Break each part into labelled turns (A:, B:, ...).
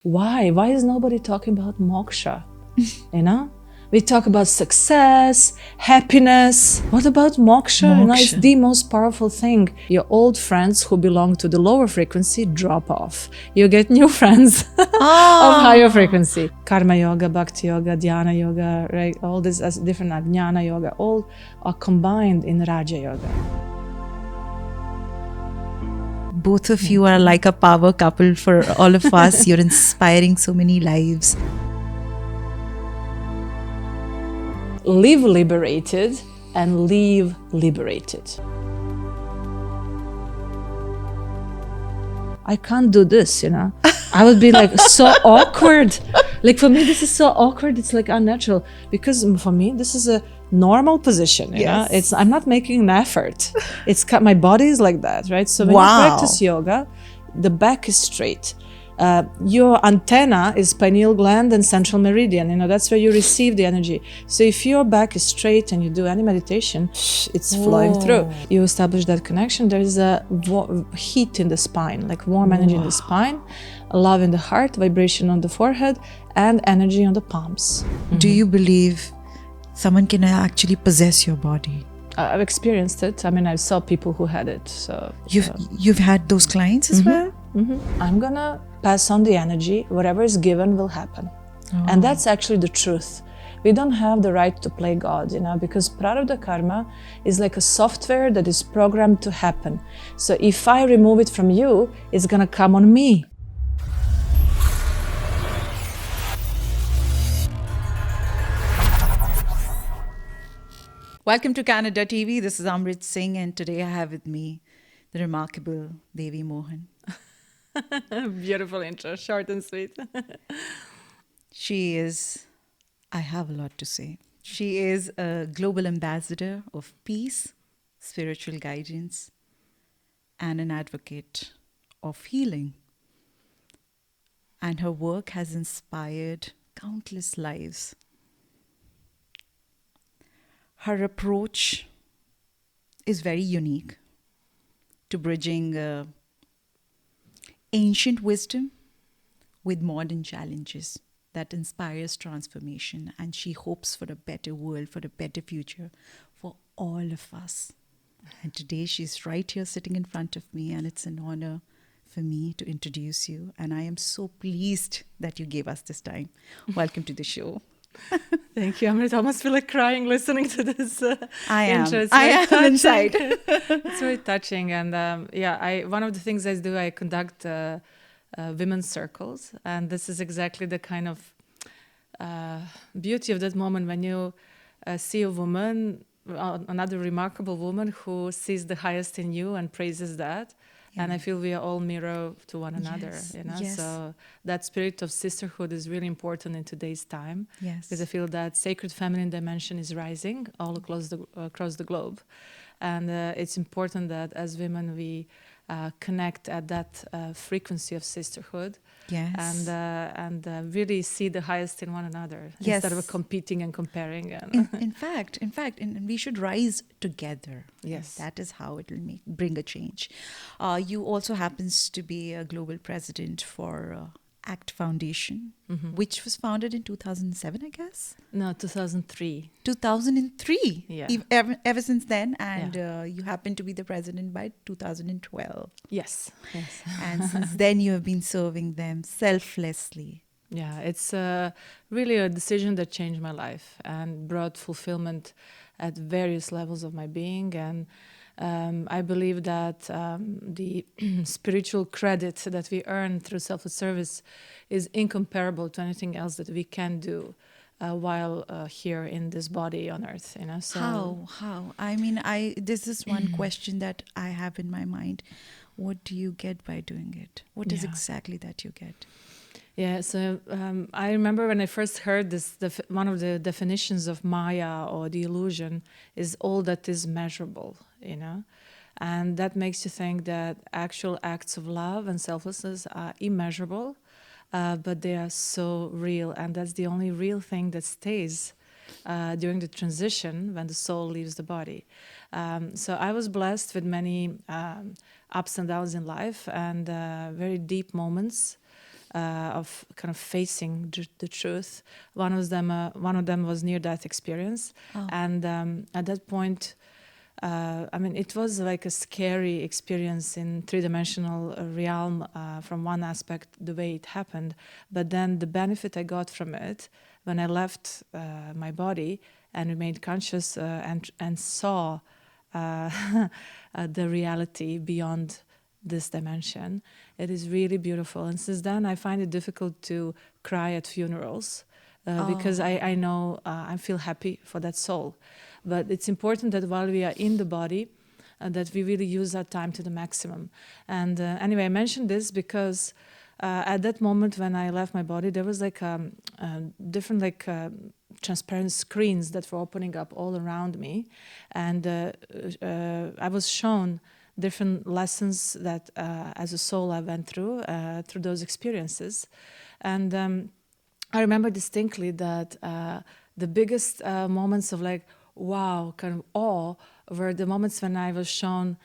A: Why? Why is nobody talking about moksha? You know? We talk about success, happiness. What about moksha? You know, it's the most powerful thing. Your old friends who belong to the lower frequency drop off. You get new friends of higher frequency. Karma yoga, bhakti yoga, dhyana yoga, right? All this as different jnana yoga, all are combined in Raja yoga.
B: Both of you are like a power couple for all of us. You're inspiring so many lives.
A: Live liberated and leave liberated. I can't do this, you know. I would be like so awkward. Like for me, this is so awkward. It's like unnatural because for me, this is a normal position. You know, I'm not making an effort. My body is like that, right? So when you practice yoga, the back is straight. Your antenna is pineal gland and central meridian. You know, that's where you receive the energy. So if your back is straight and you do any meditation, it's flowing through. You establish that connection. There is a heat in the spine, like warm energy in the spine, love in the heart, vibration on the forehead, and energy on the palms.
B: Do you believe someone can actually possess your body?
A: I've experienced it. I mean, I saw people who had it. So
B: you've had those clients as well?
A: I'm gonna pass on the energy. Whatever is given will happen. And that's actually the truth. We don't have the right to play God, you know, because prarabdha karma is like a software that is programmed to happen. So if I remove it from you, it's gonna come on me.
B: Welcome to Canada TV. This is Amrit Singh, and today I have with me the remarkable Devi Mohan.
A: Beautiful intro, short and sweet.
B: She is, I have a lot to say. She is a global ambassador of peace, spiritual guidance, and an advocate of healing. And her work has inspired countless lives. Her approach is very unique to bridging ancient wisdom with modern challenges that inspires transformation, and she hopes for a better world, for a better future for all of us. And today she's right here sitting in front of me, and it's an honor for me to introduce you, and I am so pleased that you gave us this time. Welcome to the show.
A: Thank you. I almost feel like crying listening to this
B: I
A: intro.
B: am inside.
A: It's very touching. And one of the things I do, I conduct women's circles. And this is exactly the kind of beauty of that moment when you see a woman, another remarkable woman who sees the highest in you and praises that. Yeah. And I feel we are all mirror to one another, you know. Yes. So that spirit of sisterhood is really important in today's time. Yes. Because I feel that sacred feminine dimension is rising all across the globe, and it's important that as women we connect at that frequency of sisterhood. Yes. And really see the highest in one another, yes, instead of competing and comparing. And
B: in fact, and we should rise together.
A: Yes,
B: that is how it will bring a change. You also happens to be a global president for ACT Foundation, which was founded in 2007, I guess.
A: No, 2003.
B: 2003.
A: Yeah.
B: Ever since then, and you happen to be the president by 2012.
A: Yes.
B: And since then, you have been serving them selflessly.
A: Yeah, it's really a decision that changed my life and brought fulfillment at various levels of my being. And I believe that the spiritual credit that we earn through selfless service is incomparable to anything else that we can do while here in this body on earth. You know, so
B: how? I mean, this is one question that I have in my mind. What do you get by doing it? What is exactly that you get?
A: Yeah, so I remember when I first heard this, one of the definitions of Maya or the illusion is all that is measurable, you know? And that makes you think that actual acts of love and selflessness are immeasurable, but they are so real. And that's the only real thing that stays during the transition when the soul leaves the body. So I was blessed with many ups and downs in life and very deep moments of kind of facing the truth. One of them was near-death experience, and at that point, I mean, it was like a scary experience in three-dimensional realm from one aspect, the way it happened. But then the benefit I got from it when I left my body and remained conscious and saw the reality beyond this dimension, it is really beautiful. And since then, I find it difficult to cry at funerals because I know I feel happy for that soul. But it's important that while we are in the body, that we really use our time to the maximum. And anyway, I mentioned this because at that moment when I left my body, there was like different transparent screens that were opening up all around me. And I was shown different lessons that as a soul I went through those experiences. And I remember distinctly that the biggest moments of like, wow, kind of awe were the moments when I was shown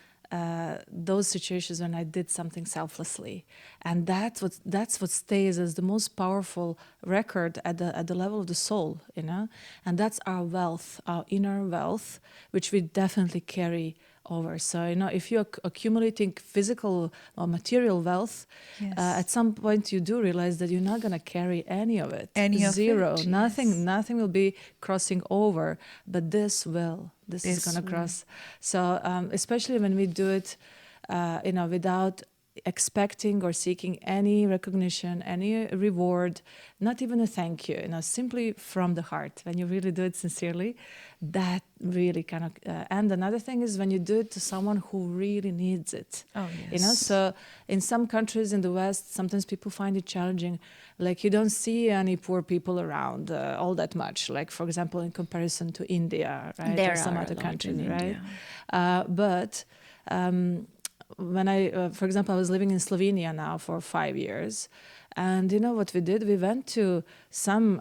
A: those situations when I did something selflessly, and that's what stays as the most powerful record at the level of the soul, you know, and that's our wealth, our inner wealth, which we definitely carry over. So, you know, if you're accumulating physical or material wealth, at some point you do realize that you're not going to carry any of it. Zero. Nothing will be crossing over, but this is going to cross. So, especially when we do it, you know, without expecting or seeking any recognition, any reward, not even a thank you, you know, simply from the heart. When you really do it sincerely, that really kind of, and another thing is when you do it to someone who really needs it.
B: Oh, yes.
A: You know, so in some countries in the West, sometimes people find it challenging. Like you don't see any poor people around all that much. Like, for example, in comparison to India, right?
B: There
A: or some
B: are
A: other
B: a lot
A: countries,
B: in
A: right?
B: India.
A: When I, for example, I was living in Slovenia now for 5 years. And you know what we did? We went to some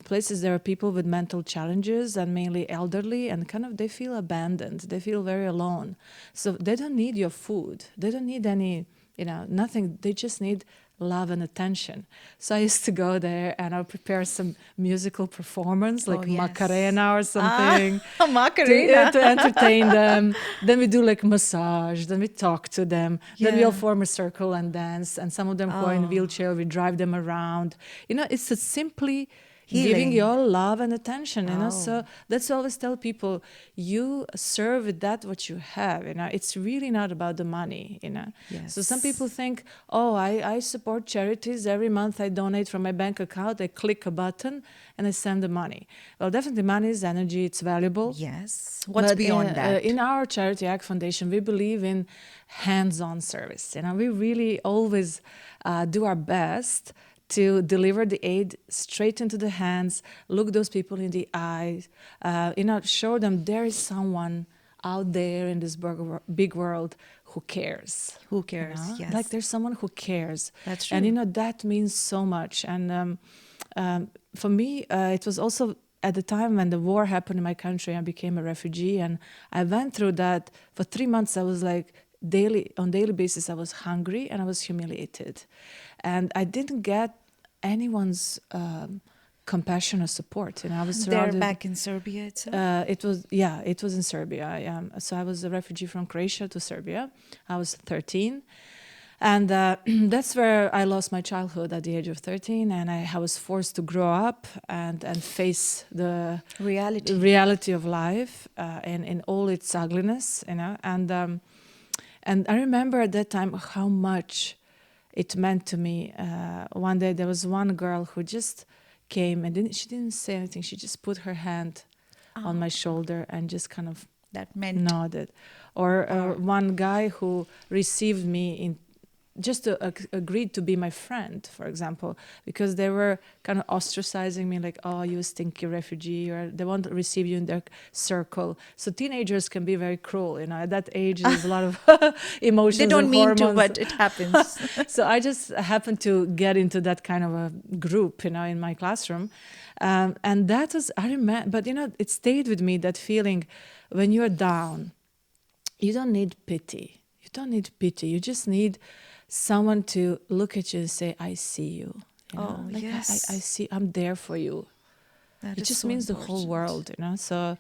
A: places. There are people with mental challenges and mainly elderly, and kind of they feel abandoned. They feel very alone. So they don't need your food. They don't need any, you know, nothing. They just need love and attention. So I used to go there and I'll prepare some musical performance like Macarena or something
B: Macarena.
A: to entertain them. Then we do like massage, then we talk to them, then we all form a circle and dance, and some of them who are in a wheelchair, we drive them around. You know, it's a simply giving your love and attention, you know. So that's why I always tell people, you serve with that what you have, you know. It's really not about the money, you know. So some people think, oh, I support charities, every month I donate from my bank account, I click a button and I send the money. Well, definitely money is energy, it's valuable.
B: Yes. What's beyond that?
A: In our Charity Act Foundation, we believe in hands-on service. You know, we really always do our best to deliver the aid straight into the hands, look those people in the eyes, you know, show them there is someone out there in this big world who cares.
B: Who cares,
A: you know?
B: yes.
A: Like there's someone who cares.
B: That's true.
A: And, you know, that means so much. And for me, it was also at the time when the war happened in my country, I became a refugee. And I went through that. For 3 months, I was like, on daily basis, I was hungry and I was humiliated. And I didn't get anyone's compassion or support. You know, I was surrounded.
B: They're back in Serbia itself?
A: It was in Serbia. So I was a refugee from Croatia to Serbia. I was 13. And that's where I lost my childhood at the age of 13. And I was forced to grow up and face the reality of life in all its ugliness, you know. And I remember at that time how much it meant to me. One day there was one girl who just came and she didn't say anything. She just put her hand on my shoulder and just kind of nodded. Or one guy who received me in just agreed to be my friend, for example, because they were kind of ostracizing me, like, oh, you stinky refugee, or they won't receive you in their circle. So teenagers can be very cruel, you know. At that age, there's a lot of emotions.
B: They don't
A: and
B: mean
A: hormones.
B: to, but it happens.
A: So I just happened to get into that kind of a group, you know, in my classroom. And that was, I remember, but, you know, it stayed with me, that feeling when you're down, you don't need pity. You don't need pity. You just need someone to look at you and say, I see you.
B: Oh,
A: like
B: yes.
A: I see, I'm there for you.
B: That
A: It
B: is
A: just
B: so
A: means the whole
B: important.
A: world. So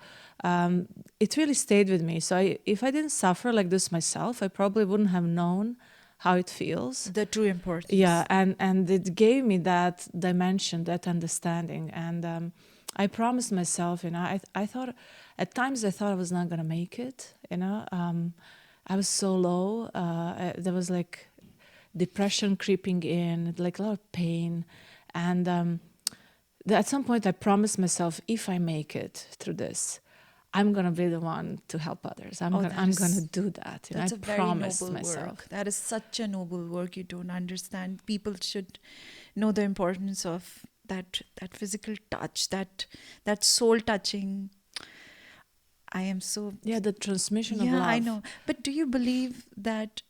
A: it really stayed with me. So if I didn't suffer like this myself, I probably wouldn't have known how it feels.
B: The true importance.
A: Yeah, and it gave me that dimension, that understanding. And I promised myself, I thought, at times I thought I was not going to make it, I was so low. There was like depression creeping in, like a lot of pain. And at some point I promised myself, if I make it through this, I'm going to be the one to help others. I'm going to do that.
B: That's
A: I
B: a very
A: promised
B: noble
A: myself.
B: work. That is such a noble work. You don't understand. People should know the importance of that physical touch, that soul touching. I am so...
A: Yeah, the transmission of
B: Yeah,
A: love.
B: I know. But do you believe that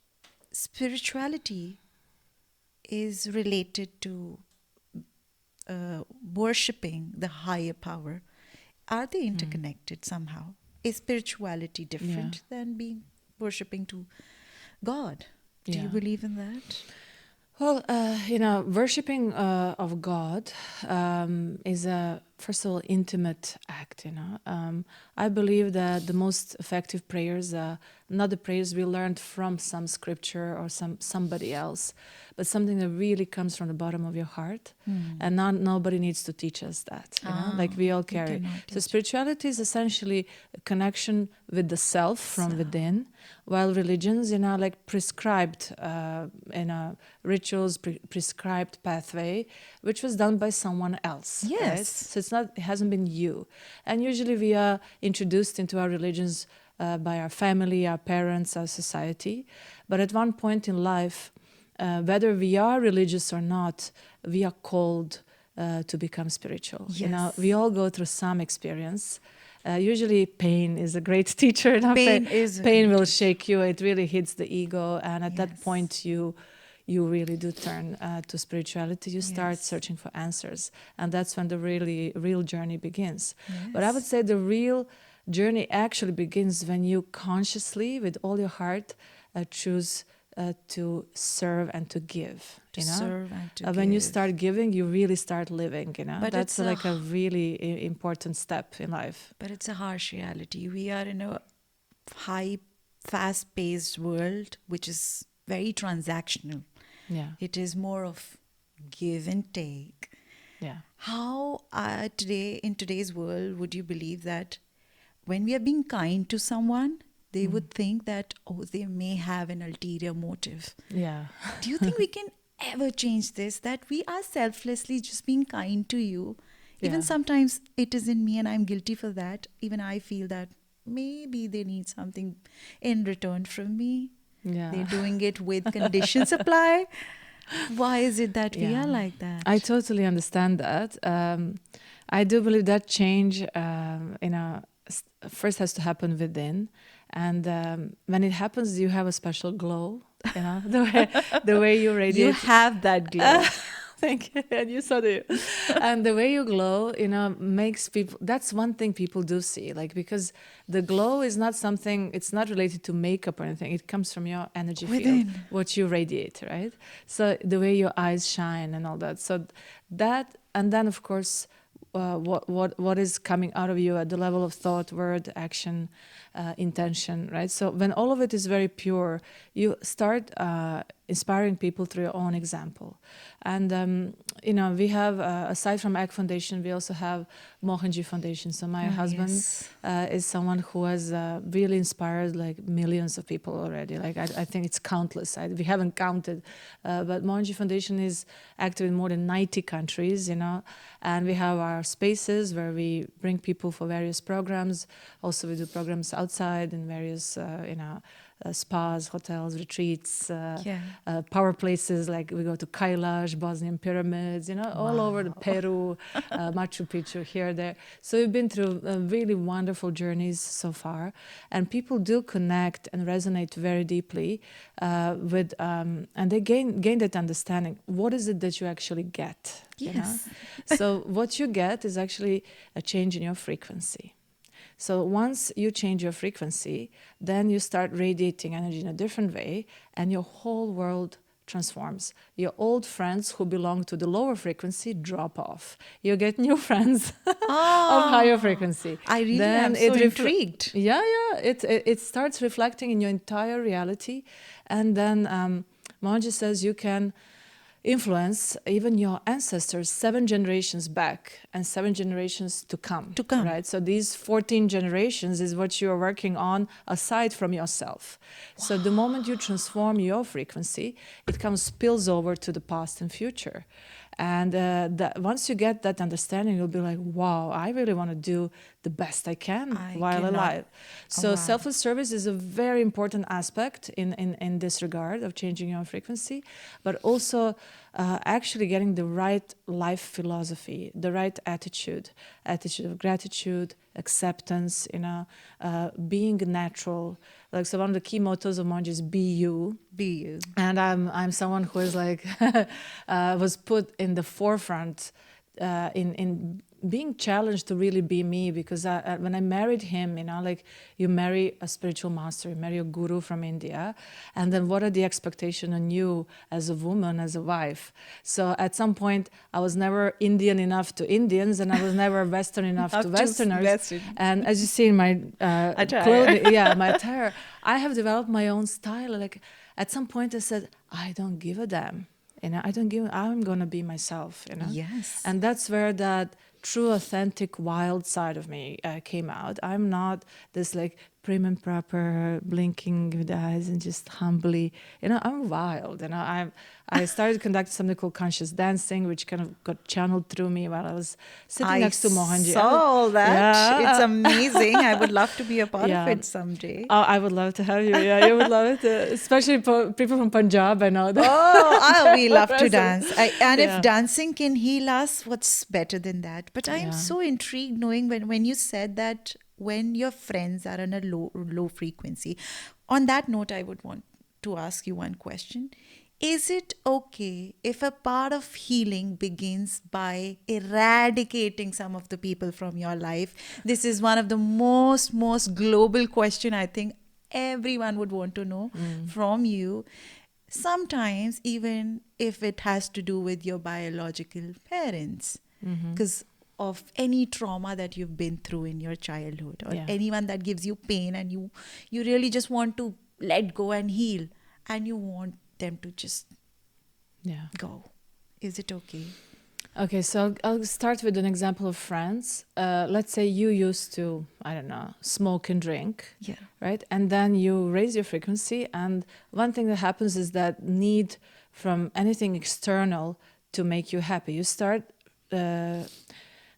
B: spirituality is related to worshipping the higher power? Are they interconnected somehow? Is spirituality different than being worshipping to God? Do you believe in that?
A: Well, worshipping of God is a, first of all, intimate act. I believe that the most effective prayers are not the prayers we learned from some scripture or somebody else, but something that really comes from the bottom of your heart. And nobody needs to teach us that. Like we all carry. So spirituality is essentially a connection with the self from within, while religions, like prescribed, rituals, prescribed pathway, which was done by someone else.
B: Yes.
A: Right? So it hasn't been you. And usually we are introduced into our religions by our family, our parents, our society. But at one point in life, whether we are religious or not, we are called to become spiritual.
B: Yes.
A: We all go through some experience. Usually pain is a great teacher. Pain will shake you. It really hits the ego. And at that point, you really do turn to spirituality. You start searching for answers. And that's when the real journey begins. But I would say the real journey actually begins when you consciously, with all your heart, choose to serve and to give.
B: Serve and to give.
A: When you start giving, you really start living.
B: But
A: that's like a really important step in life.
B: But it's a harsh reality. We are in a high, fast-paced world, which is very transactional.
A: Yeah.
B: It is more of give and take.
A: Yeah.
B: How in today's world would you believe that when we are being kind to someone, they would think that, they may have an ulterior motive?
A: Yeah.
B: Do you think we can ever change this, that we are selflessly just being kind to you? Even sometimes it is in me and I'm guilty for that. Even I feel that maybe they need something in return from me.
A: Yeah.
B: They're doing it with conditions apply. Why is it that we are like that?
A: I totally understand that. I do believe that change, first has to happen within. And when it happens, you have a special glow, the way you radiate.
B: You have that glow.
A: Thank you. And you saw it. And the way you glow, makes people, that's one thing people do see. Like, because the glow is not something, it's not related to makeup or anything. It comes from your energy field, what you radiate, right? So the way your eyes shine and all that. So that, and then of course, what is coming out of you at the level of thought, word, action, intention, right? So when all of it is very pure, you start inspiring people through your own example. And we have, aside from ACT Foundation, we also have Mohanji Foundation. So my husband is someone who has really inspired like millions of people already. Like I think it's countless. We haven't counted, but Mohanji Foundation is active in more than 90 countries. And we have our spaces where we bring people for various programs. Also, we do programs outside in various, spas, hotels, retreats, power places. Like we go to Kailash, Bosnian pyramids, all over the Peru, Machu Picchu, here, there. So we've been through really wonderful journeys so far, and people do connect and resonate very deeply with, and they gain that understanding. What is it that you actually get?
B: Yes.
A: So what you get is actually a change in your frequency. So once you change your frequency, then you start radiating energy in a different way, and your whole world transforms. Your old friends who belong to the lower frequency drop off. You get new friends of higher frequency.
B: I really am so intrigued.
A: Yeah. It starts reflecting in your entire reality. And then Mohanji says you can influence even your ancestors 7 generations back and 7 generations to come. Right? So these 14 generations is what you're working on aside from yourself. Wow. So the moment you transform your frequency, it spills over to the past and future. And once you get that understanding, you'll be like, wow, I really want to do the best I can while alive. So selfless service is a very important aspect in this regard of changing your frequency, but also actually getting the right life philosophy, the right attitude of gratitude, acceptance, being natural. Like, so one of the key mottos of Mohanji is be you.
B: Be you.
A: And I'm someone who is like was put in the forefront in being challenged to really be me, because when I married him, like you marry a spiritual master, you marry a guru from India, and then what are the expectations on you as a woman, as a wife? So at some point, I was never Indian enough to Indians, and I was never Western enough to Westerners. And as you see in my clothing, my attire, I have developed my own style. Like at some point, I said, I don't give a damn. I'm going to be myself,
B: Yes.
A: And that's where that true, authentic, wild side of me came out. I'm not this like prim and proper, blinking with the eyes and just humbly, I'm wild. I started conducting something called conscious dancing, which kind of got channeled through me while I was sitting next to Mohanji.
B: I saw all that. Yeah. It's amazing. I would love to be a part of it someday.
A: Oh, I would love to have you. Yeah, you would love it. Especially people from Punjab, I know that.
B: Oh, we love to dance. If dancing can heal us, what's better than that? But I am so intrigued knowing when you said that when your friends are on a low frequency. On that note, I would want to ask you one question. Is it okay if a part of healing begins by eradicating some of the people from your life? This is one of the most global question I think everyone would want to know from you. Sometimes even if it has to do with your biological parents, because of any trauma that you've been through in your childhood, or anyone that gives you pain, and you really just want to let go and heal, and you want them to just go. Is it okay?
A: Okay, so I'll start with an example of friends. Let's say you used to, I don't know, smoke and drink, right? And then you raise your frequency, and one thing that happens is that need from anything external to make you happy. You start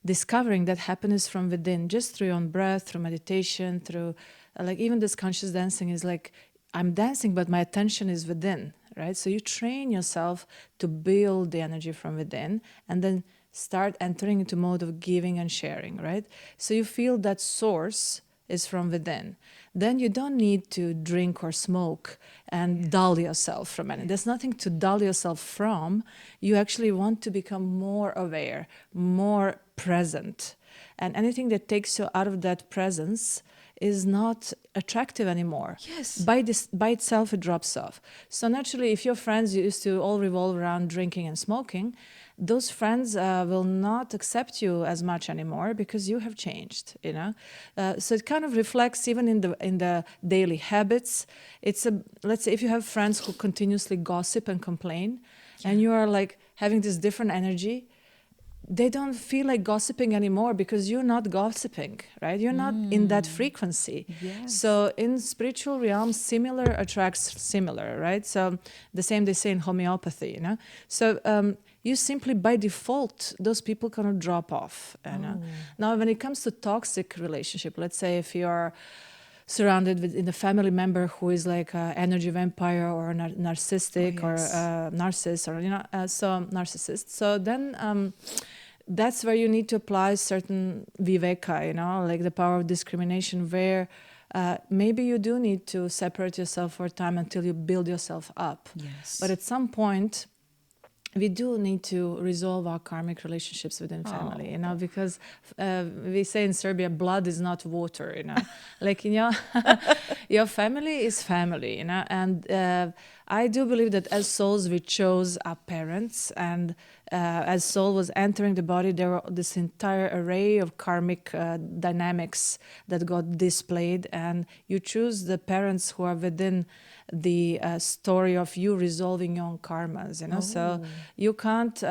A: discovering that happiness from within, just through your own breath, through meditation, through like even this conscious dancing is like, I'm dancing, but my attention is within, right? So you train yourself to build the energy from within, and then start entering into mode of giving and sharing, right? So you feel that source is from within. Then you don't need to drink or smoke and dull yourself from it. There's nothing to dull yourself from. You actually want to become more aware, more present. And anything that takes you out of that presence is not attractive anymore.
B: Yes.
A: By itself, it drops off. So naturally, if your friends used to all revolve around drinking and smoking, those friends will not accept you as much anymore because you have changed. So it kind of reflects even in the daily habits. Let's say if you have friends who continuously gossip and complain, and you are like having this different energy, they don't feel like gossiping anymore because you're not gossiping, right? You're not in that frequency.
B: Yes.
A: So in spiritual realms, similar attracts similar, right? So the same they say in homeopathy, So you simply, by default, those people kind of drop off. Now, when it comes to toxic relationship, let's say if you're surrounded in a family member who is like an energy vampire or narcissistic or narcissist or narcissist. So then that's where you need to apply certain viveka, like the power of discrimination, where maybe you do need to separate yourself for a time until you build yourself up.
B: Yes.
A: But at some point, we do need to resolve our karmic relationships within family, because we say in Serbia, blood is not water, like, your family is family, and I do believe that as souls, we chose our parents, and as soul was entering the body, there were this entire array of karmic dynamics that got displayed, and you choose the parents who are within the story of you resolving your own karmas, you know. So you can't,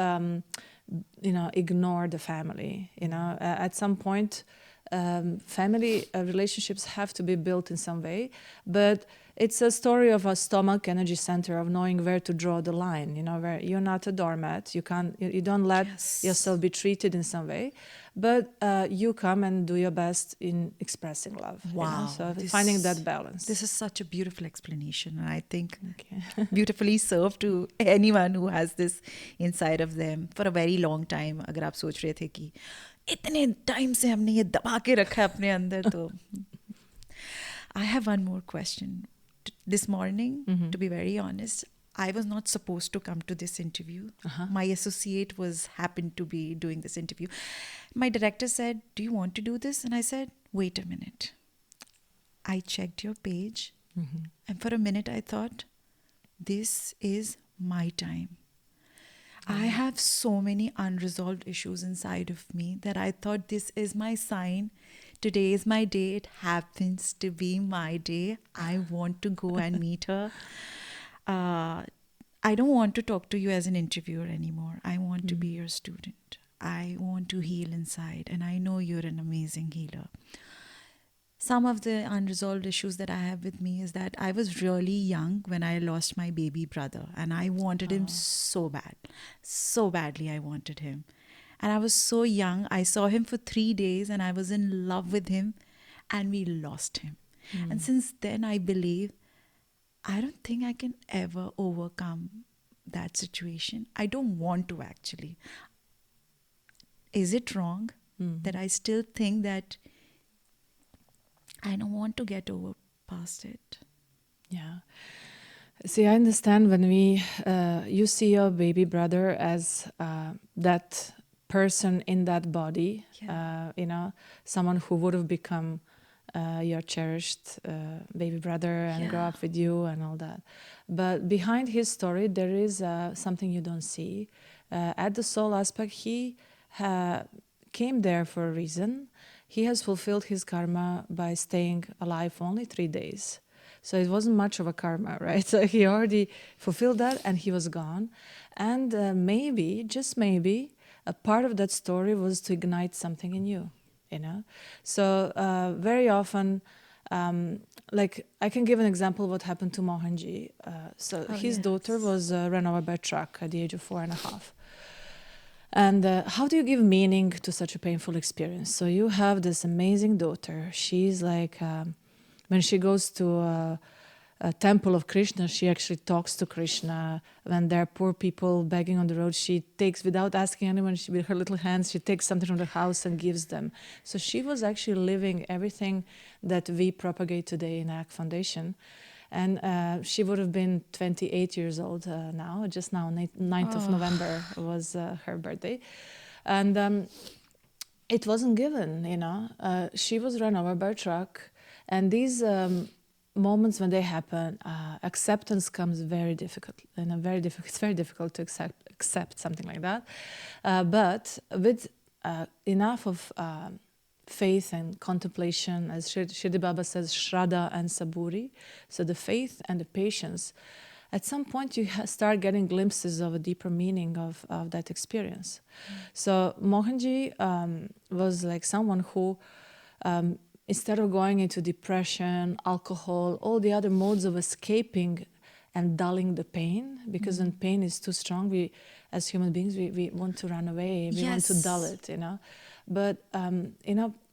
A: ignore the family, you know. At some point, family relationships have to be built in some way, but it's a story of a stomach energy center, of knowing where to draw the line, you know, where you're not a doormat, you don't let yourself be treated in some way, but you come and do your best in expressing love.
B: Wow.
A: You know? So finding that balance.
B: This is such a beautiful explanation, and I think beautifully served to anyone who has this inside of them for a very long time. अगर आप सोच रहे थे कि इतने time से हमने ये दबा के रखा है अपने अंदर, तो I have one more question. This morning, to be very honest, I was not supposed to come to this interview. My associate happened to be doing this interview. My director said, "Do you want to do this?" And I said, "Wait a minute." I checked your page, and for a minute I thought, this is my time. I have so many unresolved issues inside of me that I thought this is my sign. Today is my day. It happens to be my day. I want to go and meet her. I don't want to talk to you as an interviewer anymore. I want to be your student. I want to heal inside, and I know you're an amazing healer. Some of the unresolved issues that I have with me is that I was really young when I lost my baby brother, and I wanted him so bad. So badly I wanted him. And I was so young. I saw him for 3 days and I was in love with him, and we lost him. And since then, I believe I don't think I can ever overcome that situation. I don't want to, actually. Is it wrong that I still think that I don't want to get over past it?
A: Yeah. See, I understand when you see your baby brother as that person in that body, someone who would have become your cherished baby brother and grow up with you and all that. But behind his story, there is something you don't see. At the soul aspect, he came there for a reason. He has fulfilled his karma by staying alive for only 3 days. So it wasn't much of a karma, right? So he already fulfilled that and he was gone. And maybe, just maybe, a part of that story was to ignite something in you, you know? So very often, like I can give an example of what happened to Mohanji. His daughter was run over by a truck at the age of 4.5. And how do you give meaning to such a painful experience? So you have this amazing daughter. She's like, when she goes to a temple of Krishna, she actually talks to Krishna. When there are poor people begging on the road, she takes, without asking anyone, with her little hands, she takes something from the house and gives them. So she was actually living everything that we propagate today in ACT Foundation. And she would have been 28 years old now. Just now, 9th of November was her birthday. And it wasn't given, you know. She was run over by a truck. And these moments when they happen, acceptance comes very difficult. It's very difficult to accept something like that. But with enough of faith and contemplation, as Shirdi Baba says, Shraddha and Saburi, so the faith and the patience, at some point you start getting glimpses of a deeper meaning of that experience. So Mohanji was like someone who, instead of going into depression, alcohol, all the other modes of escaping and dulling the pain, because when pain is too strong, we, as human beings, we want to run away, we want to dull it, you know. But,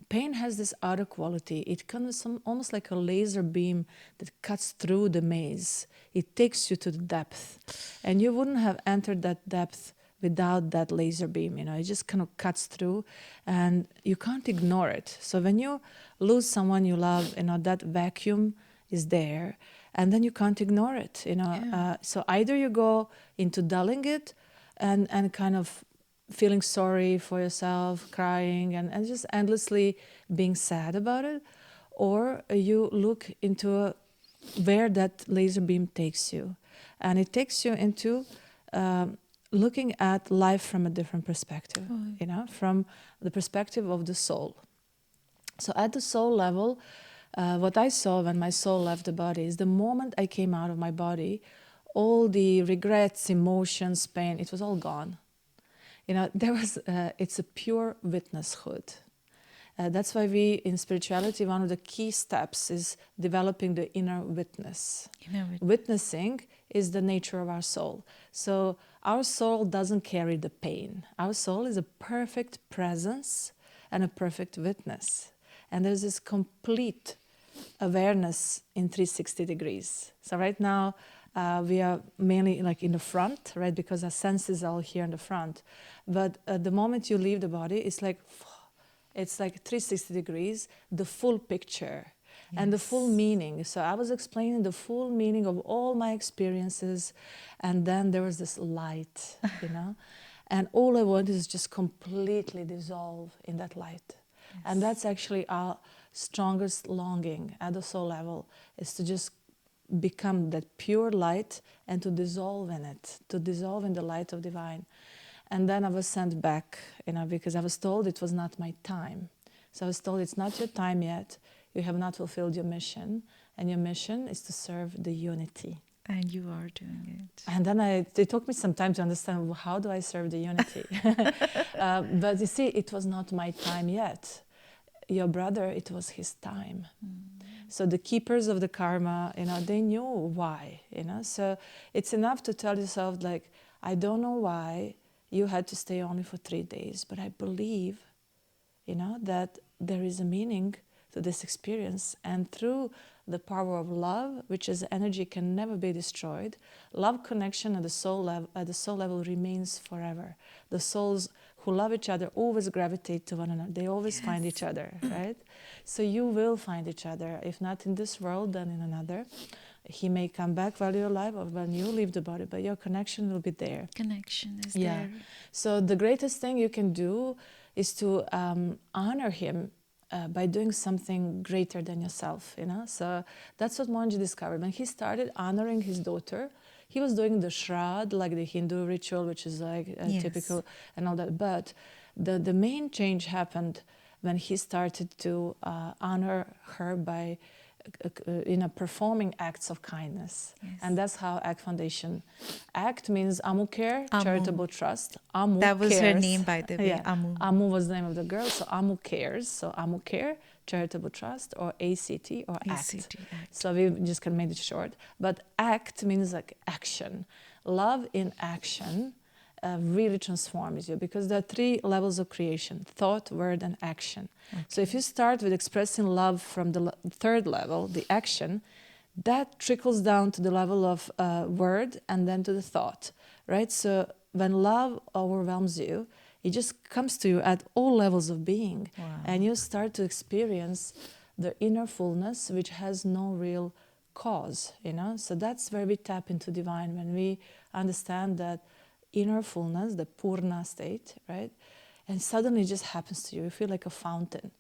A: pain has this outer quality. It comes almost like a laser beam that cuts through the maze. It takes you to the depth. And you wouldn't have entered that depth without that laser beam, you know. It just kind of cuts through and you can't ignore it. So when you lose someone you love, you know, that vacuum is there and then you can't ignore it, you know. So either you go into dulling it and kind of feeling sorry for yourself, crying, and just endlessly being sad about it, or you look into where that laser beam takes you. and it takes you into looking at life from a different perspective, from the perspective of the soul. So at the soul level, what I saw when my soul left the body is the moment I came out of my body, all the regrets, emotions, pain, it was all gone. It's a pure witnesshood. That's why we, in spirituality, one of the key steps is developing the inner witness. Witnessing is the nature of our soul. So our soul doesn't carry the pain. Our soul is a perfect presence and a perfect witness. And there's this complete awareness in 360 degrees. So right now, we are mainly like in the front, right? Because our senses are all here in the front. But the moment you leave the body, it's like 360 degrees, the full picture. Yes. And the full meaning. So I was explaining the full meaning of all my experiences, and then there was this light, and all I wanted is just completely dissolve in that light. Yes. And that's actually our strongest longing at the soul level, is to just become that pure light and to dissolve in it, to dissolve in the light of divine. And then I was sent back, because I was told it was not my time. So I was told it's not your time yet. You have not fulfilled your mission. And your mission is to serve the unity.
B: And you are doing it.
A: And then it took me some time to understand, well, how do I serve the unity? But you see, it was not my time yet. Your brother, it was his time. So the keepers of the karma, they knew why. So it's enough to tell yourself, like, I don't know why you had to stay only for 3 days, but I believe, that there is a meaning to this experience. And through the power of love, which is energy can never be destroyed, love connection at the soul level remains forever. The souls who love each other always gravitate to one another. They always find each other, right? So you will find each other. If not in this world, then in another. He may come back while you're alive or when you leave the body, but your connection will be there.
B: Connection is there.
A: So the greatest thing you can do is to honor him by doing something greater than yourself, So that's what Mohanji discovered. When he started honoring his daughter, he was doing the Shrad, like the Hindu ritual, which is like typical and all that. But the main change happened when he started to honor her by performing acts of kindness. Yes. And that's how ACT Foundation. ACT means Amu Care, Charitable Trust. Amu
B: That was
A: cares.
B: her name, by the way.
A: Yeah. Amu was the name of the girl, so Amu Cares. So Amu Care, Charitable Trust, or ACT, or ACT. So we just can make it short. But ACT means like action. Love in action really transforms you, because there are 3 levels of creation: thought, word, and action. Okay. So if you start with expressing love from the 3rd level, the action, that trickles down to the level of word and then to the thought, right? So when love overwhelms you, it just comes to you at all levels of being. Wow. And you start to experience the inner fullness, which has no real cause, So that's where we tap into divine, when we understand that inner fullness, the Purna state, right? And suddenly it just happens to you. You feel like a fountain.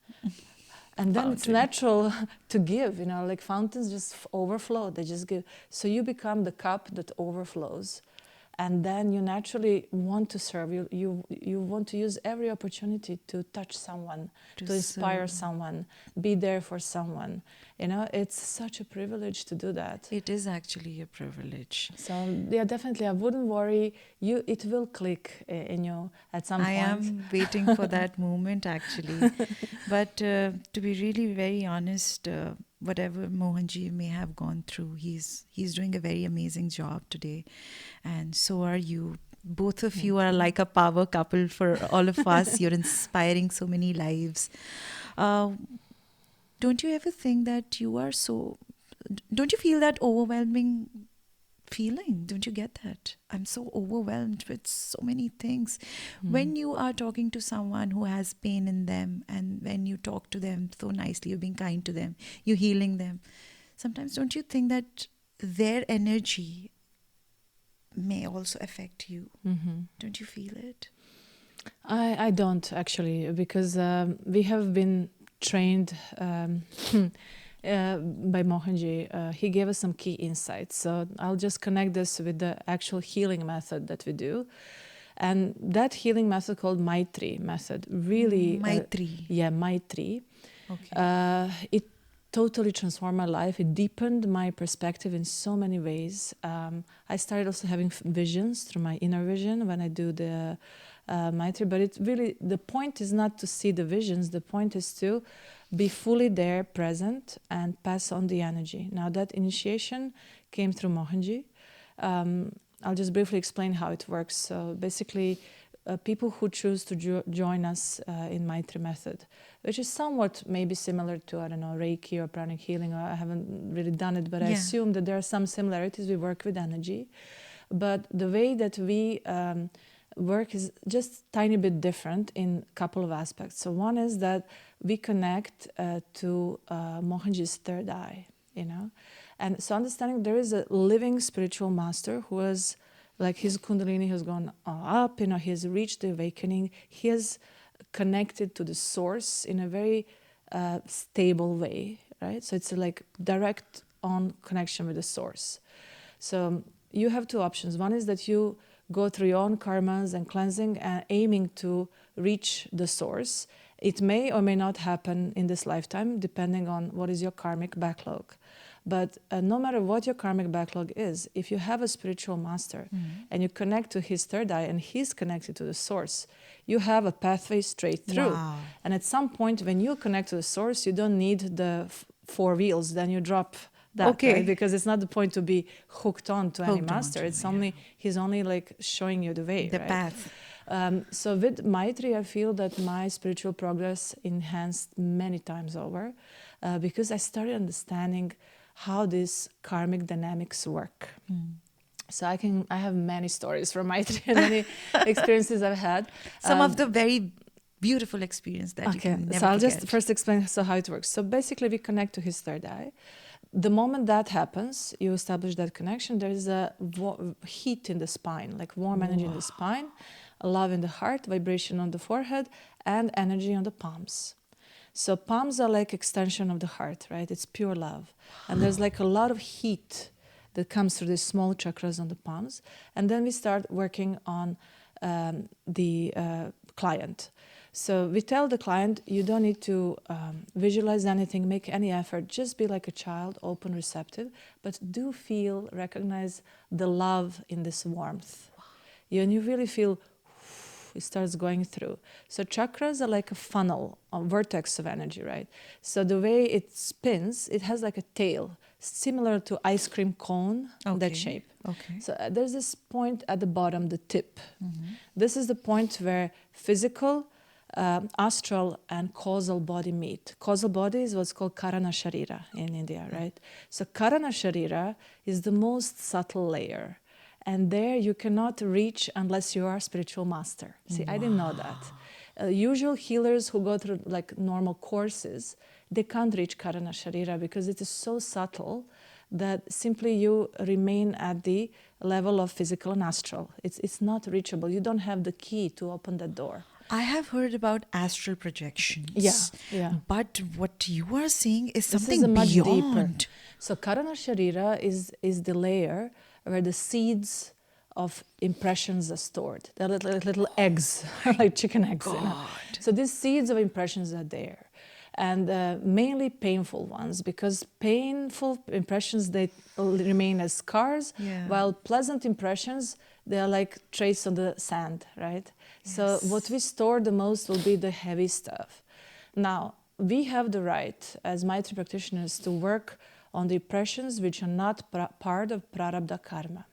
A: And then it's natural to give, like fountains just overflow. They just give. So you become the cup that overflows. And then you naturally want to serve. You want to use every opportunity to touch someone, to inspire someone, be there for someone. It's such a privilege to do that.
B: It is actually a privilege.
A: So yeah, definitely, I wouldn't worry. It will click in you at some point.
B: I am waiting for that moment, actually. But to be really very honest, whatever Mohanji may have gone through, he's doing a very amazing job today, and so are you. Both of you are like a power couple for all of us. You're inspiring so many lives. Don't you ever think that you are so... Don't you feel that overwhelming feeling? Don't you get that? I'm so overwhelmed with so many things. When you are talking to someone who has pain in them, and when you talk to them so nicely, you're being kind to them, you're healing them, sometimes don't you think that their energy may also affect you? Don't you feel it?
A: I don't, actually, because we have been trained by Mohanji. He gave us some key insights. So I'll just connect this with the actual healing method that we do. And that healing method called Mai-Tri method really...
B: Mai-Tri.
A: Mai-Tri.
B: Okay.
A: It totally transformed my life. It deepened my perspective in so many ways. I started also having visions through my inner vision when I do the Mai-Tri. But it really, the point is not to see the visions. The point is to be fully there, present, and pass on the energy. Now that initiation came through Mohanji. I'll just briefly explain how it works. So basically, people who choose to join us in Mai-Tri method, which is somewhat maybe similar to, I don't know, Reiki or pranic healing. I haven't really done it, but I assume that there are some similarities. We work with energy. But the way that we work is just tiny bit different in a couple of aspects. So one is that we connect to Mohanji's third eye, you know. And so understanding there is a living spiritual master who is like his kundalini has gone up, you know, he has reached the awakening. He has connected to the source in a very stable way, right? So it's like direct on connection with the source. So you have two options. One is that you go through your own karmas and cleansing and aiming to reach the source. It may or may not happen in this lifetime, depending on what is your karmic backlog. But no matter what your karmic backlog is, if you have a spiritual master and you connect to his third eye and he's connected to the source, you have a pathway straight through.
B: Wow.
A: And at some point, when you connect to the source, you don't need the four wheels, then you drop that, right? Because it's not the point to be hooked on to any master. It's only, he's only like showing you the way,
B: the
A: right?
B: path.
A: So with Mai-Tri, I feel that my spiritual progress enhanced many times over because I started understanding how these karmic dynamics work. So I have many stories from Mai-Tri and many experiences I've had.
B: Some of the very beautiful experience that you can never
A: so I'll
B: forget.
A: just first explain how it works. So basically we connect to his third eye. The moment that happens, you establish that connection, there is a heat in the spine, like warm energy in the spine, love in the heart, vibration on the forehead, and energy on the palms. So palms are like extension of the heart, right? It's pure love. And there's like a lot of heat that comes through these small chakras on the palms. And then we start working on the client. So we tell the client, you don't need to visualize anything, make any effort, just be like a child, open, receptive, but do feel, recognize the love in this warmth. And you really feel it starts going through. So chakras are like a funnel, a vortex of energy, right? So the way it spins, it has like a tail, similar to ice cream cone, that shape. So there's this point at the bottom, the tip. This is the point where physical, astral and causal body meet. Causal body is what's called Karana Sharira in India, right? So Karana Sharira is the most subtle layer. And there you cannot reach unless you are a spiritual master. See, I didn't know that. Usual healers who go through like normal courses, they can't reach Karana Sharira because it is so subtle that simply you remain at the level of physical and astral. It's not reachable. You don't have the key to open that door.
B: I have heard about astral projections.
A: Yeah.
B: But what you are saying is something
A: This is much
B: beyond.
A: deeper. So Karana Sharira is the layer where the seeds of impressions are stored. They're little eggs, like chicken eggs. You know? So these seeds of impressions are there. And mainly painful ones, because painful impressions, they remain as scars, while pleasant impressions, they are like traces on the sand, right? So what we store the most will be the heavy stuff. Now, we have the right, as Mai-Tri practitioners, to work on the impressions which are not part of prarabdha karma.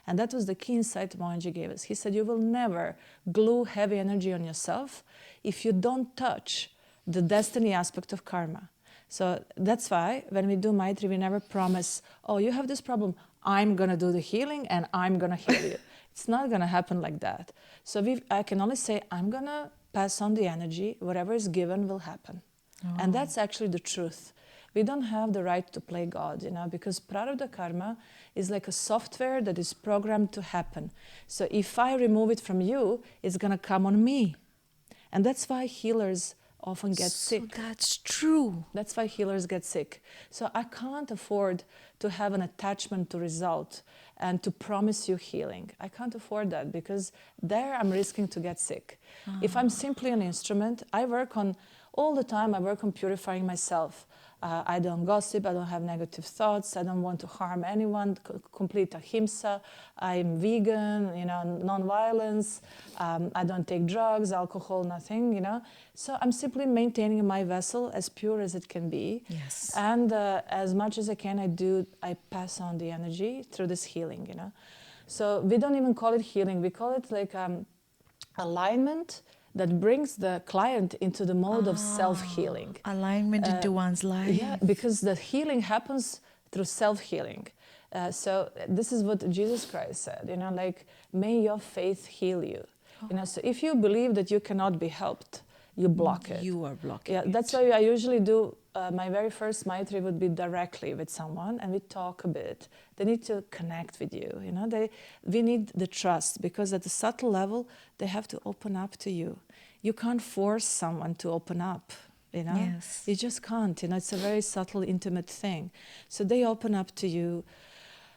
A: And that was the key insight Mohanji gave us. He said, you will never glue heavy energy on yourself if you don't touch the destiny aspect of karma. So that's why when we do Mai-Tri, we never promise, oh, you have this problem, I'm going to do the healing and I'm going to heal you. It's not going to happen like that. So I can only say, I'm going to pass on the energy, whatever is given will happen. And that's actually the truth. We don't have the right to play God, you know, because prarabdha karma is like a software that is programmed to happen. So if I remove it from you, it's going to come on me. And that's why healers often get sick.
B: So that's true.
A: That's why healers get sick. So I can't afford to have an attachment to result and to promise you healing. I can't afford that because there I'm risking to get sick. If I'm simply an instrument, I work on all the time, I work on purifying myself. I don't gossip, I don't have negative thoughts, I don't want to harm anyone, complete ahimsa. I'm vegan, non-violence, I don't take drugs, alcohol, nothing, So I'm simply maintaining my vessel as pure as it can be.
B: Yes.
A: And as much as I can, I pass on the energy through this healing, So we don't even call it healing, we call it like alignment that brings the client into the mode of self-healing.
B: Alignment into one's life.
A: Yeah, because the healing happens through self-healing. So this is what Jesus Christ said, like, may your faith heal you. So if you believe that you cannot be helped, you block it.
B: You are blocking
A: Yeah, that's why I usually do, my very first Mai-Tri would be directly with someone and we talk a bit. They need to connect with you, we need the trust because at the subtle level, they have to open up to you. You can't force someone to open up,
B: Yes.
A: You just can't, it's a very subtle, intimate thing. So they open up to you.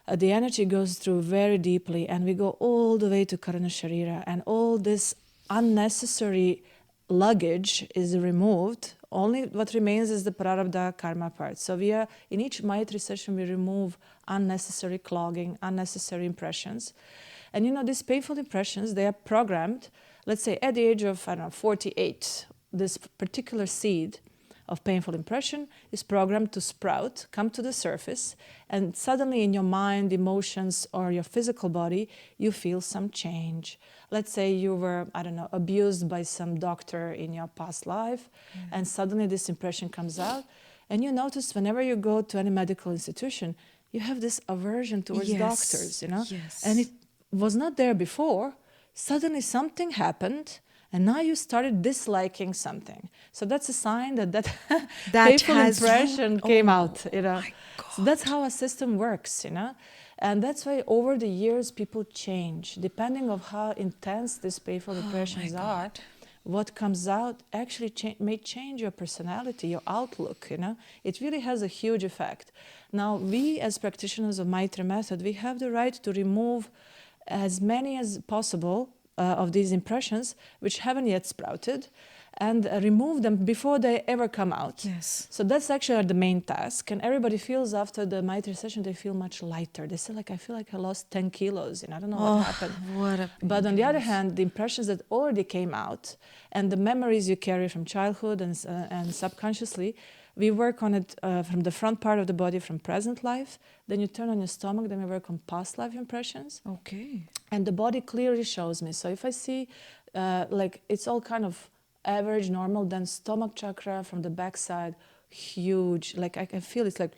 A: The energy goes through very deeply and we go all the way to Karana Sharira and all this unnecessary luggage is removed. Only what remains is the prarabdha karma part. So in each Mai-Tri session, we remove unnecessary clogging, unnecessary impressions. And these painful impressions, they are programmed, let's say at the age of, 48, this particular seed of painful impression is programmed to sprout, come to the surface, and suddenly in your mind, emotions, or your physical body, you feel some change. Let's say you were, abused by some doctor in your past life, and suddenly this impression comes out, and you notice whenever you go to any medical institution, you have this aversion towards doctors,
B: Yes.
A: And it was not there before. Suddenly something happened, and now you started disliking something. So that's a sign that painful impression came out,
B: My God.
A: So that's how a system works, And that's why over the years people change. Depending on how intense these painful impressions are, what comes out actually may change your personality, your outlook, It really has a huge effect. Now, we as practitioners of Mai-Tri method, we have the right to remove as many as possible of these impressions which haven't yet sprouted and remove them before they ever come out.
B: Yes.
A: So that's actually the main task. And everybody feels after the Mai-Tri session, they feel much lighter. They say, I feel like I lost 10 kilos and I don't know what happened. But on the other hand, the impressions that already came out and the memories you carry from childhood and subconsciously, we work on it from the front part of the body from present life. Then you turn on your stomach, then we work on past life impressions.
B: Okay.
A: And the body clearly shows me. So if I see, it's all kind of average, normal, then stomach chakra from the backside, huge. I can feel it's like,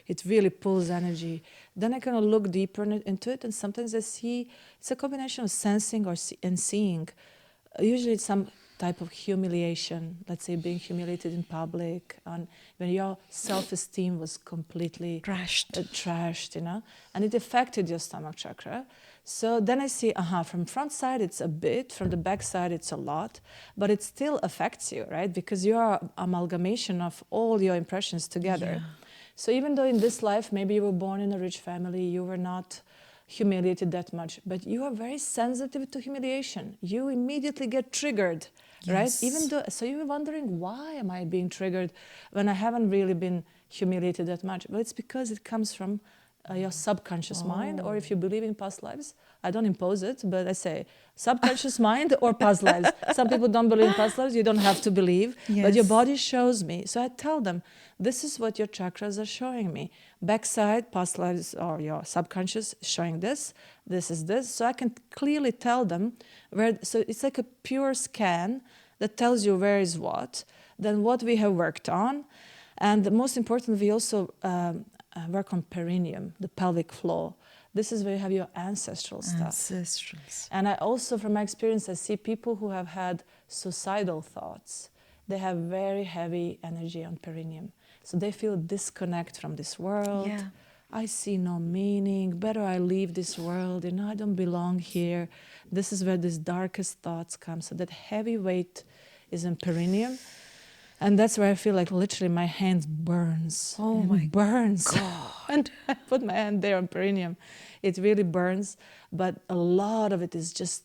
A: it really pulls energy. Then I kind of look deeper into it, and sometimes I see, it's a combination of sensing and seeing. Usually it's some type of humiliation, let's say being humiliated in public, when your self-esteem was completely trashed, and it affected your stomach chakra. So then I see, from front side it's a bit, from the back side it's a lot, but it still affects you, right? Because you are amalgamation of all your impressions together.
B: Yeah.
A: So even though in this life, maybe you were born in a rich family, you were not humiliated that much, but you are very sensitive to humiliation. You immediately get triggered, right? Even though, so you're wondering, why am I being triggered when I haven't really been humiliated that much? Well, it's because it comes from your subconscious mind, or if you believe in past lives, I don't impose it, but I say subconscious mind or past lives. Some people don't believe in past lives, you don't have to believe, but your body shows me. So I tell them, this is what your chakras are showing me. Backside, past lives, or your subconscious showing this is this. So I can clearly tell them where, so it's like a pure scan that tells you where is what, then what we have worked on. And the most important, we also work on perineum, the pelvic floor. This is where you have your ancestral stuff.
B: Ancestrals.
A: And I also, from my experience, I see people who have had suicidal thoughts. They have very heavy energy on perineum. So they feel disconnect from this world.
B: Yeah.
A: I see no meaning. Better I leave this world. I don't belong here. This is where these darkest thoughts come. So that heavy weight is in perineum. And that's where I feel like literally my hand burns.
B: Oh
A: It
B: my
A: burns.
B: God.
A: And I put my hand there on perineum. It really burns, but a lot of it is just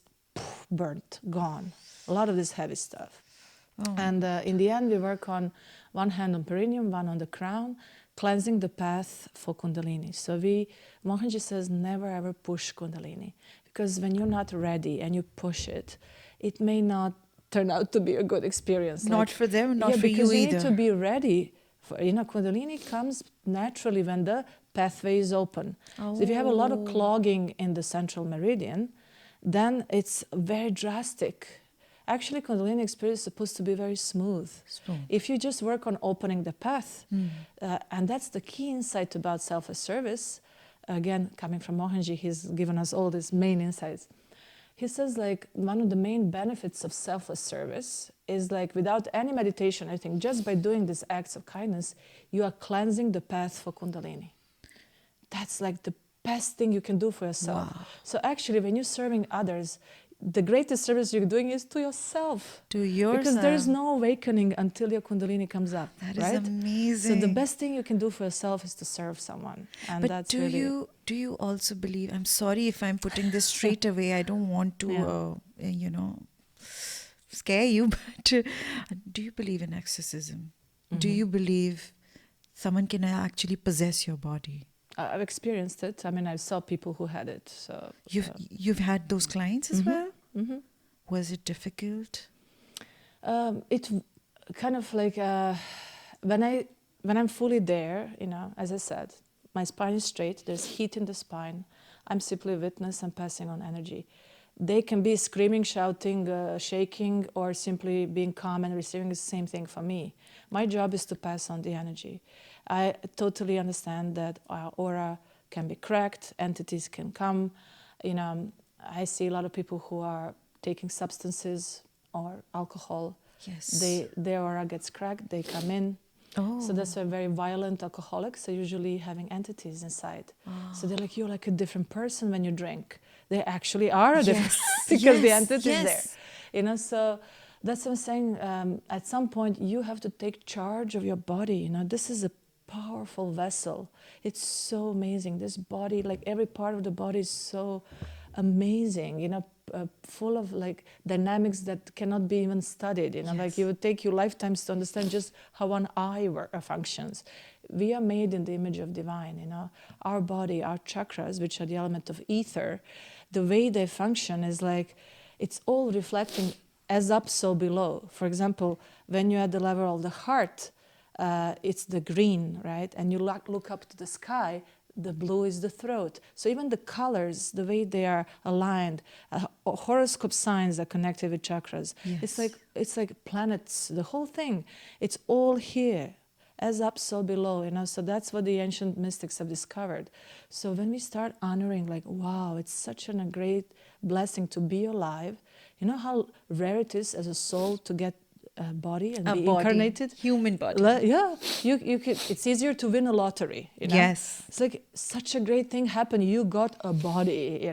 A: burnt, gone. A lot of this heavy stuff.
B: Oh.
A: And in the end, we work on one hand on perineum, one on the crown, cleansing the path for Kundalini. So Mohanji says, never ever push Kundalini, because when you're not ready and you push it, it may not turn out to be a good experience.
B: Not for them, not for you
A: because you
B: either.
A: need to be ready. For, Kundalini comes naturally when the pathway is open. So if you have a lot of clogging in the central meridian, then it's very drastic. Actually, Kundalini experience is supposed to be very smooth. If you just work on opening the path, and that's the key insight about selfless service. Again, coming from Mohanji, he's given us all these main insights. He says, like, one of the main benefits of selfless service is, like, without any meditation, I think, just by doing these acts of kindness, you are cleansing the path for Kundalini. That's like the best thing you can do for yourself.
B: Wow.
A: So actually, when you're serving others, the greatest service you're doing is to yourself.
B: To yourself.
A: Because there's no awakening until your Kundalini comes up.
B: That
A: right?
B: is amazing.
A: So the best thing you can do for yourself is to serve someone. And
B: But
A: that's
B: do you also believe, I'm sorry if I'm putting this straight away, I don't want to, scare you, but do you believe in exorcism?
A: Mm-hmm.
B: Do you believe someone can actually possess your body?
A: I've experienced it. I mean, I saw people who had it. So
B: You've had those clients as well?
A: Mm-hmm.
B: Was it difficult?
A: It kind of like when I'm fully there, as I said, my spine is straight. There's heat in the spine. I'm simply a witness. I'm passing on energy. They can be screaming, shouting, shaking, or simply being calm and receiving the same thing for me. My job is to pass on the energy. I totally understand that our aura can be cracked. Entities can come. I see a lot of people who are taking substances or alcohol.
B: Yes.
A: Their aura gets cracked. They come in.
B: Oh.
A: So that's why very violent alcoholics are usually having entities inside.
B: Oh.
A: So they're like, you're like a different person when you drink. They actually are a different because the entity is there. So that's what I'm saying. At some point, you have to take charge of your body. This is a powerful vessel. It's so amazing. This body, like every part of the body is so amazing, full of like dynamics that cannot be even studied. Like it would take you lifetimes to understand just how one eye functions. We are made in the image of divine. Our body, our chakras, which are the element of ether, the way they function is like it's all reflecting as up, so below. For example, when you're at the level of the heart, it's the green, right? And you look up to the sky, the blue is the throat. So even the colors, the way they are aligned, horoscope signs are connected with chakras.
B: Yes.
A: It's like planets, the whole thing. It's all here, as up, so below. So that's what the ancient mystics have discovered. So when we start honoring, like, wow, it's such a great blessing to be alive. You know how rare it is as a soul to get a body and be incarnated,
B: human body.
A: You could. It's easier to win a lottery.
B: Yes,
A: it's like such a great thing happened. You got a body,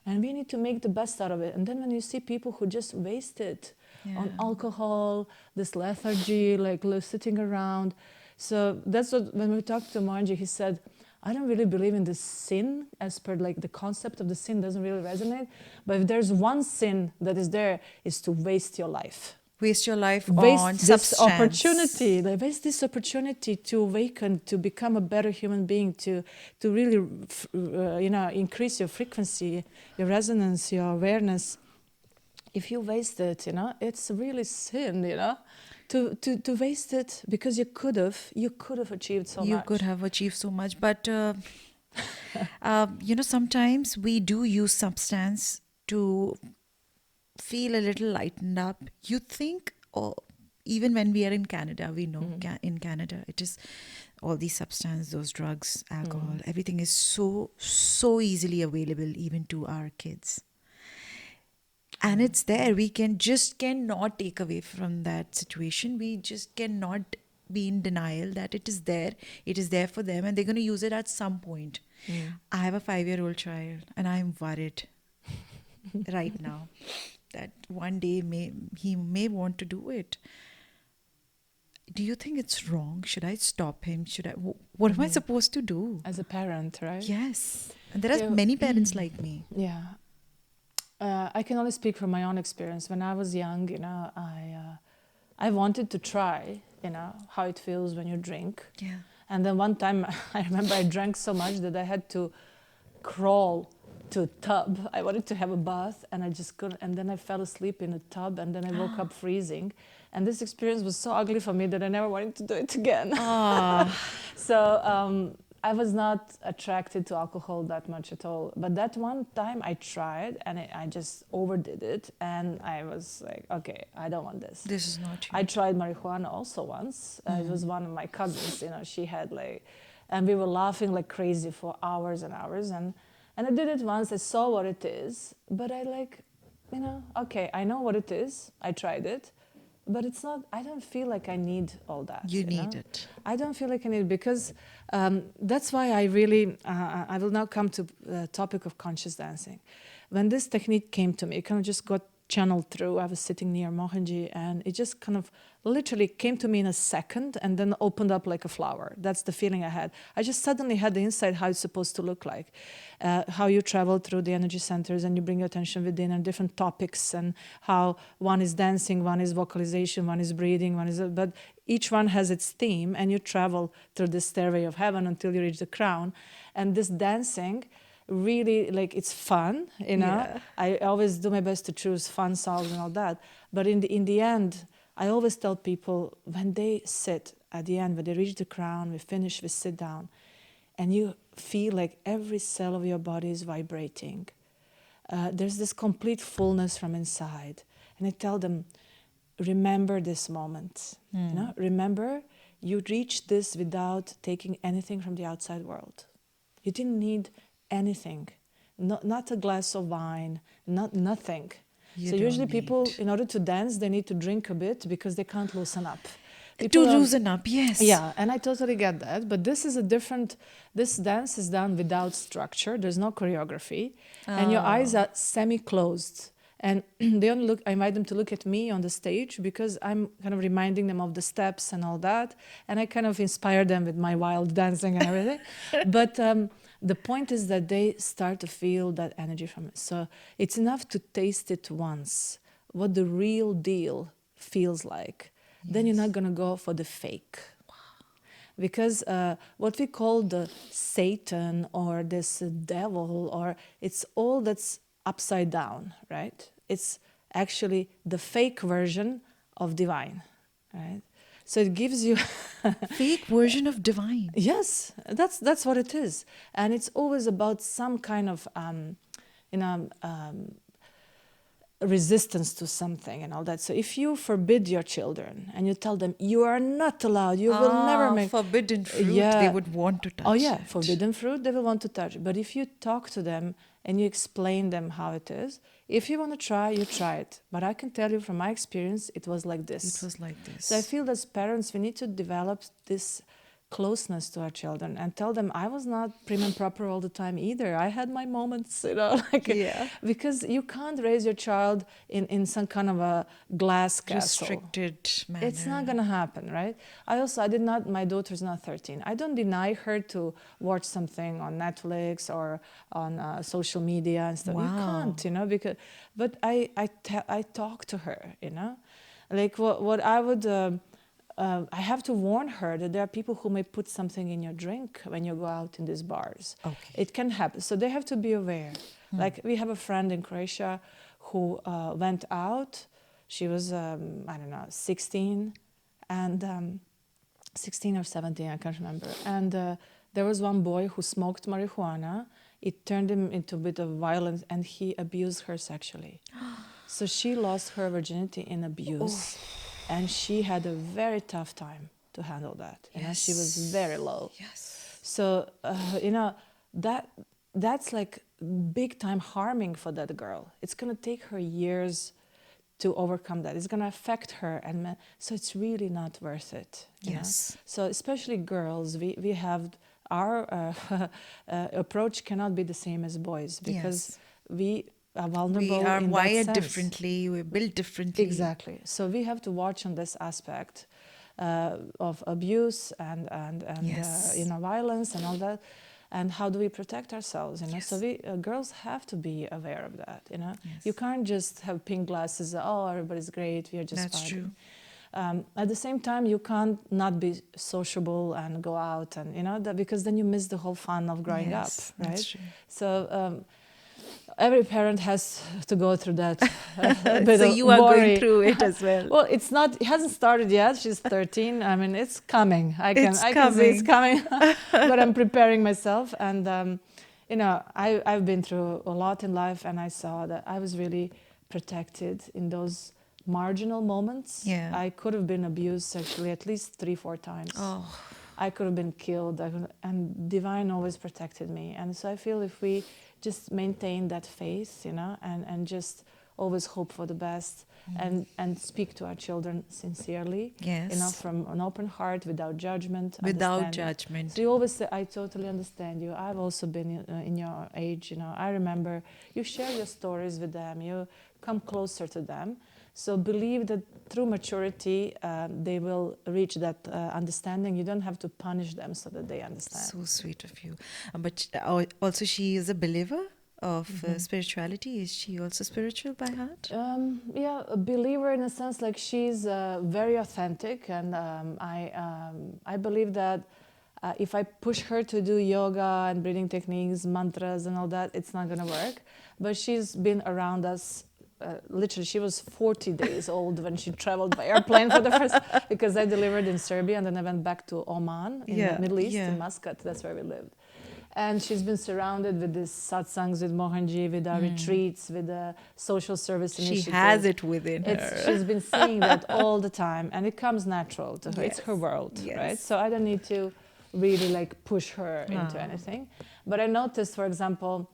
A: and we need to make the best out of it. And then when you see people who just waste it on alcohol, this lethargy, like sitting around. So that's what when we talked to Mohanji, he said, I don't really believe in the sin, as per like the concept of the sin doesn't really resonate. But if there's one sin that is there, is to waste your life.
B: Waste your life
A: waste
B: on
A: this
B: substance.
A: opportunity. Like, waste this opportunity to awaken, to become a better human being, to really, increase your frequency, your resonance, your awareness. If you waste it, it's really sin, to waste it because you could have achieved so much.
B: You could have achieved so much, but sometimes we do use substance to feel a little lightened up. You think, even when we are in Canada, we know in Canada it is all these substances, those drugs, alcohol, everything is so easily available even to our kids. And it's there. We cannot take away from that situation. We just cannot be in denial that it is there. It is there for them and they're going to use it at some point. I have a 5-year-old child and I'm worried right now that one day he may want to do it. do you think it's wrong? Should I stop him? What am I supposed to do?
A: As a parent, right?
B: Yes. And there are
A: Yeah.
B: many parents like me.
A: Yeah. I can only speak from my own experience. When I was young, I wanted to try, how it feels when you drink.
B: Yeah.
A: And then one time, I remember I drank so much that I had to crawl to a tub. I wanted to have a bath, and I just couldn't. And then I fell asleep in a tub, and then I woke up freezing. And this experience was so ugly for me that I never wanted to do it again. So I was not attracted to alcohol that much at all. But that one time I tried, and I just overdid it. And I was like, okay, I don't want this.
B: This is not you.
A: I tried marijuana also once. It was one of my cousins, she had and we were laughing like crazy for hours and hours. And I did it once. I saw what it is. But I okay, I know what it is. I tried it. But it's not, I don't feel like I need all that.
B: You need it.
A: I don't feel like I need it because that's why I really, I will now come to the topic of conscious dancing. When this technique came to me, it kind of just got channeled through. I was sitting near Mohanji, and it just kind of literally came to me in a second and then opened up like a flower. That's the feeling I had. I just suddenly had the insight how it's supposed to look like, how you travel through the energy centers and you bring your attention within, and different topics, and how one is dancing, one is vocalization, one is breathing, but each one has its theme, and you travel through the stairway of heaven until you reach the crown. And this dancing, really, it's fun,
B: Yeah.
A: I always do my best to choose fun songs and all that. But in the end, I always tell people, when they sit at the end, when they reach the crown, we finish, we sit down, and you feel like every cell of your body is vibrating. There's this complete fullness from inside. And I tell them, remember this moment. Remember, you reached this without taking anything from the outside world. You didn't need anything, not a glass of wine, nothing. So usually people, in order to dance, they need to drink a bit because they can't loosen up.
B: To loosen up, yes.
A: Yeah, and I totally get that. But this is this dance is done without structure. There's no choreography. And your eyes are semi-closed. And I invite them to look at me on the stage because I'm kind of reminding them of the steps and all that. And I kind of inspire them with my wild dancing and everything. But the point is that they start to feel that energy from it. So it's enough to taste it once, what the real deal feels like. Yes. Then you're not going to go for the fake. Wow. Because what we call the Satan or this devil, it's all that's upside down, right? It's actually the fake version of divine, right? So it gives you
B: fake version of divine.
A: Yes, that's what it is, and it's always about some kind of resistance to something and all that. So if you forbid your children and you tell them you are not allowed, you will never make
B: forbidden fruit, they would want to touch.
A: Oh yeah, forbidden fruit, they will want to touch. But if you talk to them and you explain them how it is, if you want to try, you try it. But I can tell you from my experience, it was like this.
B: It was like this.
A: So I feel as parents, we need to develop this closeness to our children and tell them I was not prim and proper all the time either. I had my moments, because you can't raise your child in some kind of a glass castle.
B: Restricted manner.
A: It's not going to happen, right? My daughter's not 13. I don't deny her to watch something on Netflix or on social media and stuff.
B: Wow.
A: You can't, but I talk to her, like what I would... I have to warn her that there are people who may put something in your drink when you go out in these bars.
B: Okay.
A: It can happen. So they have to be aware. Like we have a friend in Croatia who went out. She was, 16 and 16 or 17, I can't remember. And there was one boy who smoked marijuana. It turned him into a bit of violence and he abused her sexually. So she lost her virginity in abuse. And she had a very tough time to handle that.
B: Yes.
A: She was very low.
B: Yes.
A: So, that's like big time harming for that girl. It's going to take her years to overcome that. It's going to affect her. And so it's really not worth it.
B: Yes.
A: So especially girls, we have our approach cannot be the same as boys because we are vulnerable.
B: We are
A: wired
B: differently, we're built differently.
A: Exactly. So we have to watch on this aspect. of abuse and
B: Yes.
A: violence and all that. And how do we protect ourselves?
B: Yes.
A: So we girls have to be aware of that.
B: Yes.
A: You can't just have pink glasses. Oh, everybody's great. We are just
B: That's
A: partying.
B: true.
A: At the same time, you can't not be sociable and go out and because then you miss the whole fun of growing up,
B: Yes,
A: right?
B: that's true.
A: So every parent has to go through that. Bit
B: So
A: of
B: you are
A: worry.
B: going through it as well.
A: Well, it hasn't started yet. She's 13. I mean, it's coming. I can see it's coming. But I'm preparing myself, and I've been through a lot in life, and I saw that I was really protected in those marginal moments.
B: Yeah.
A: I could have been abused sexually at least 3-4 times.
B: Oh.
A: I could have been killed, and divine always protected me. And so I feel if we just maintain that faith, and just always hope for the best, and speak to our children sincerely,
B: Yes.
A: from an open heart, without judgment.
B: Without
A: understanding.
B: judgment.
A: So you always say, I totally understand you. I've also been in your age, I remember you share your stories with them, you come closer to them. So believe that through maturity, they will reach that understanding. You don't have to punish them so that they understand.
B: So sweet of you. But also she is a believer of spirituality. Is she also spiritual by heart?
A: Yeah, a believer in a sense, like she's very authentic, and I believe that if I push her to do yoga and breathing techniques, mantras and all that, it's not going to work. But she's been around us. Literally, she was 40 days old when she traveled by airplane for the first, because I delivered in Serbia and then I went back to Oman in the Middle East, in Muscat. That's where we lived. And she's been surrounded with these satsangs with Mohanji, with our retreats, with the social service initiative.
B: She has it within her.
A: She's been seeing that all the time, and it comes natural to her.
B: Yes.
A: It's her world,
B: Yes.
A: right? So I don't need to really push her into anything. But I noticed, for example,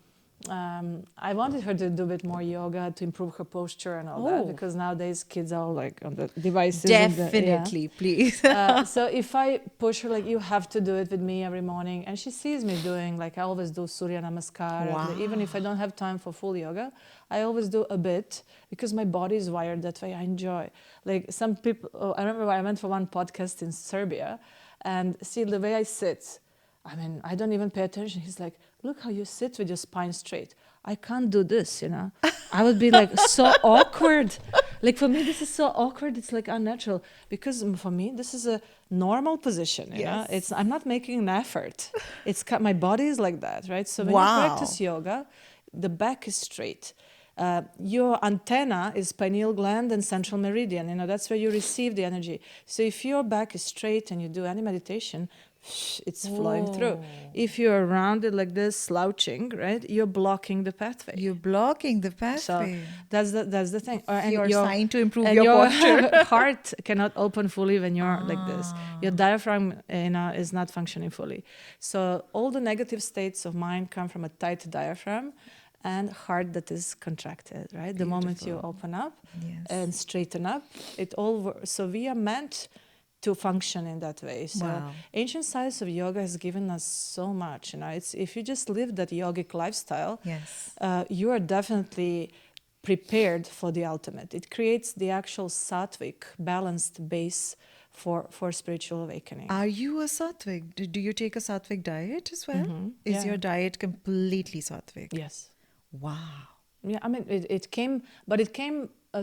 A: I wanted her to do a bit more yoga to improve her posture and all that, because nowadays kids are all on the devices.
B: Definitely, please.
A: So if I push her, you have to do it with me every morning, and she sees me doing, I always do Surya Namaskar.
B: Wow.
A: Even if I don't have time for full yoga, I always do a bit, because my body is wired that way. I enjoy. Some people, I remember I went for one podcast in Serbia, and see the way I sit, I don't even pay attention. He's like, look how you sit with your spine straight. I can't do this, I would be so awkward. For me, this is so awkward. It's unnatural, because for me, this is a normal position.
B: Yes.
A: I'm not making an effort. My body is like that, right? So when
B: Wow.
A: you practice yoga, the back is straight. Your antenna is pineal gland and central meridian. That's where you receive the energy. So if your back is straight and you do any meditation, it's flowing through. If you're rounded like this, slouching, right, you're blocking the pathway.
B: You're blocking the
A: So
B: pathway.
A: that's the thing. And
B: You're trying to improve
A: and
B: your posture.
A: heart cannot open fully when you're like this. Your diaphragm, is not functioning fully. So all the negative states of mind come from a tight diaphragm and heart that is contracted, right? The moment you open up and straighten up, so we are meant to function in that way. So ancient science of yoga has given us so much. If you just live that yogic lifestyle, you are definitely prepared for the ultimate. It creates the actual sattvic, balanced base for spiritual awakening.
B: Are you a sattvic? Do you take a sattvic diet as well? Is your diet completely sattvic?
A: Yes.
B: Wow.
A: Yeah, it came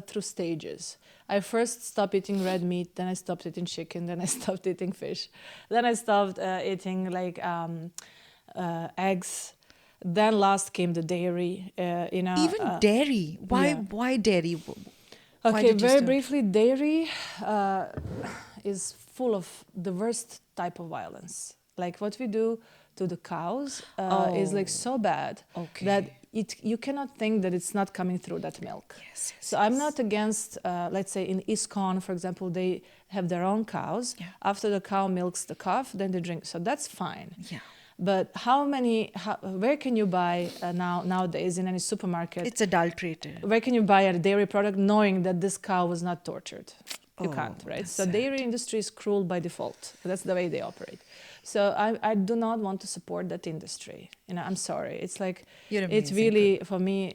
A: through stages. I first stopped eating red meat, then I stopped eating chicken, then I stopped eating fish, then I stopped eating eggs. Then last came the dairy.
B: Even dairy. Why dairy?
A: Okay, very briefly, dairy is full of the worst type of violence. What we do to the cows is so bad that you cannot think that it's not coming through that milk. So I'm not against, let's say in ISKCON, for example, they have their own cows. After the cow milks the calf, then they drink. So that's fine. But where can you buy nowadays in any supermarket?
B: It's adulterated.
A: Where can you buy a dairy product knowing that this cow was not tortured? You can't, right? So dairy industry is cruel by default. That's the way they operate. So I do not want to support that industry. I'm sorry. It's it's really, for me,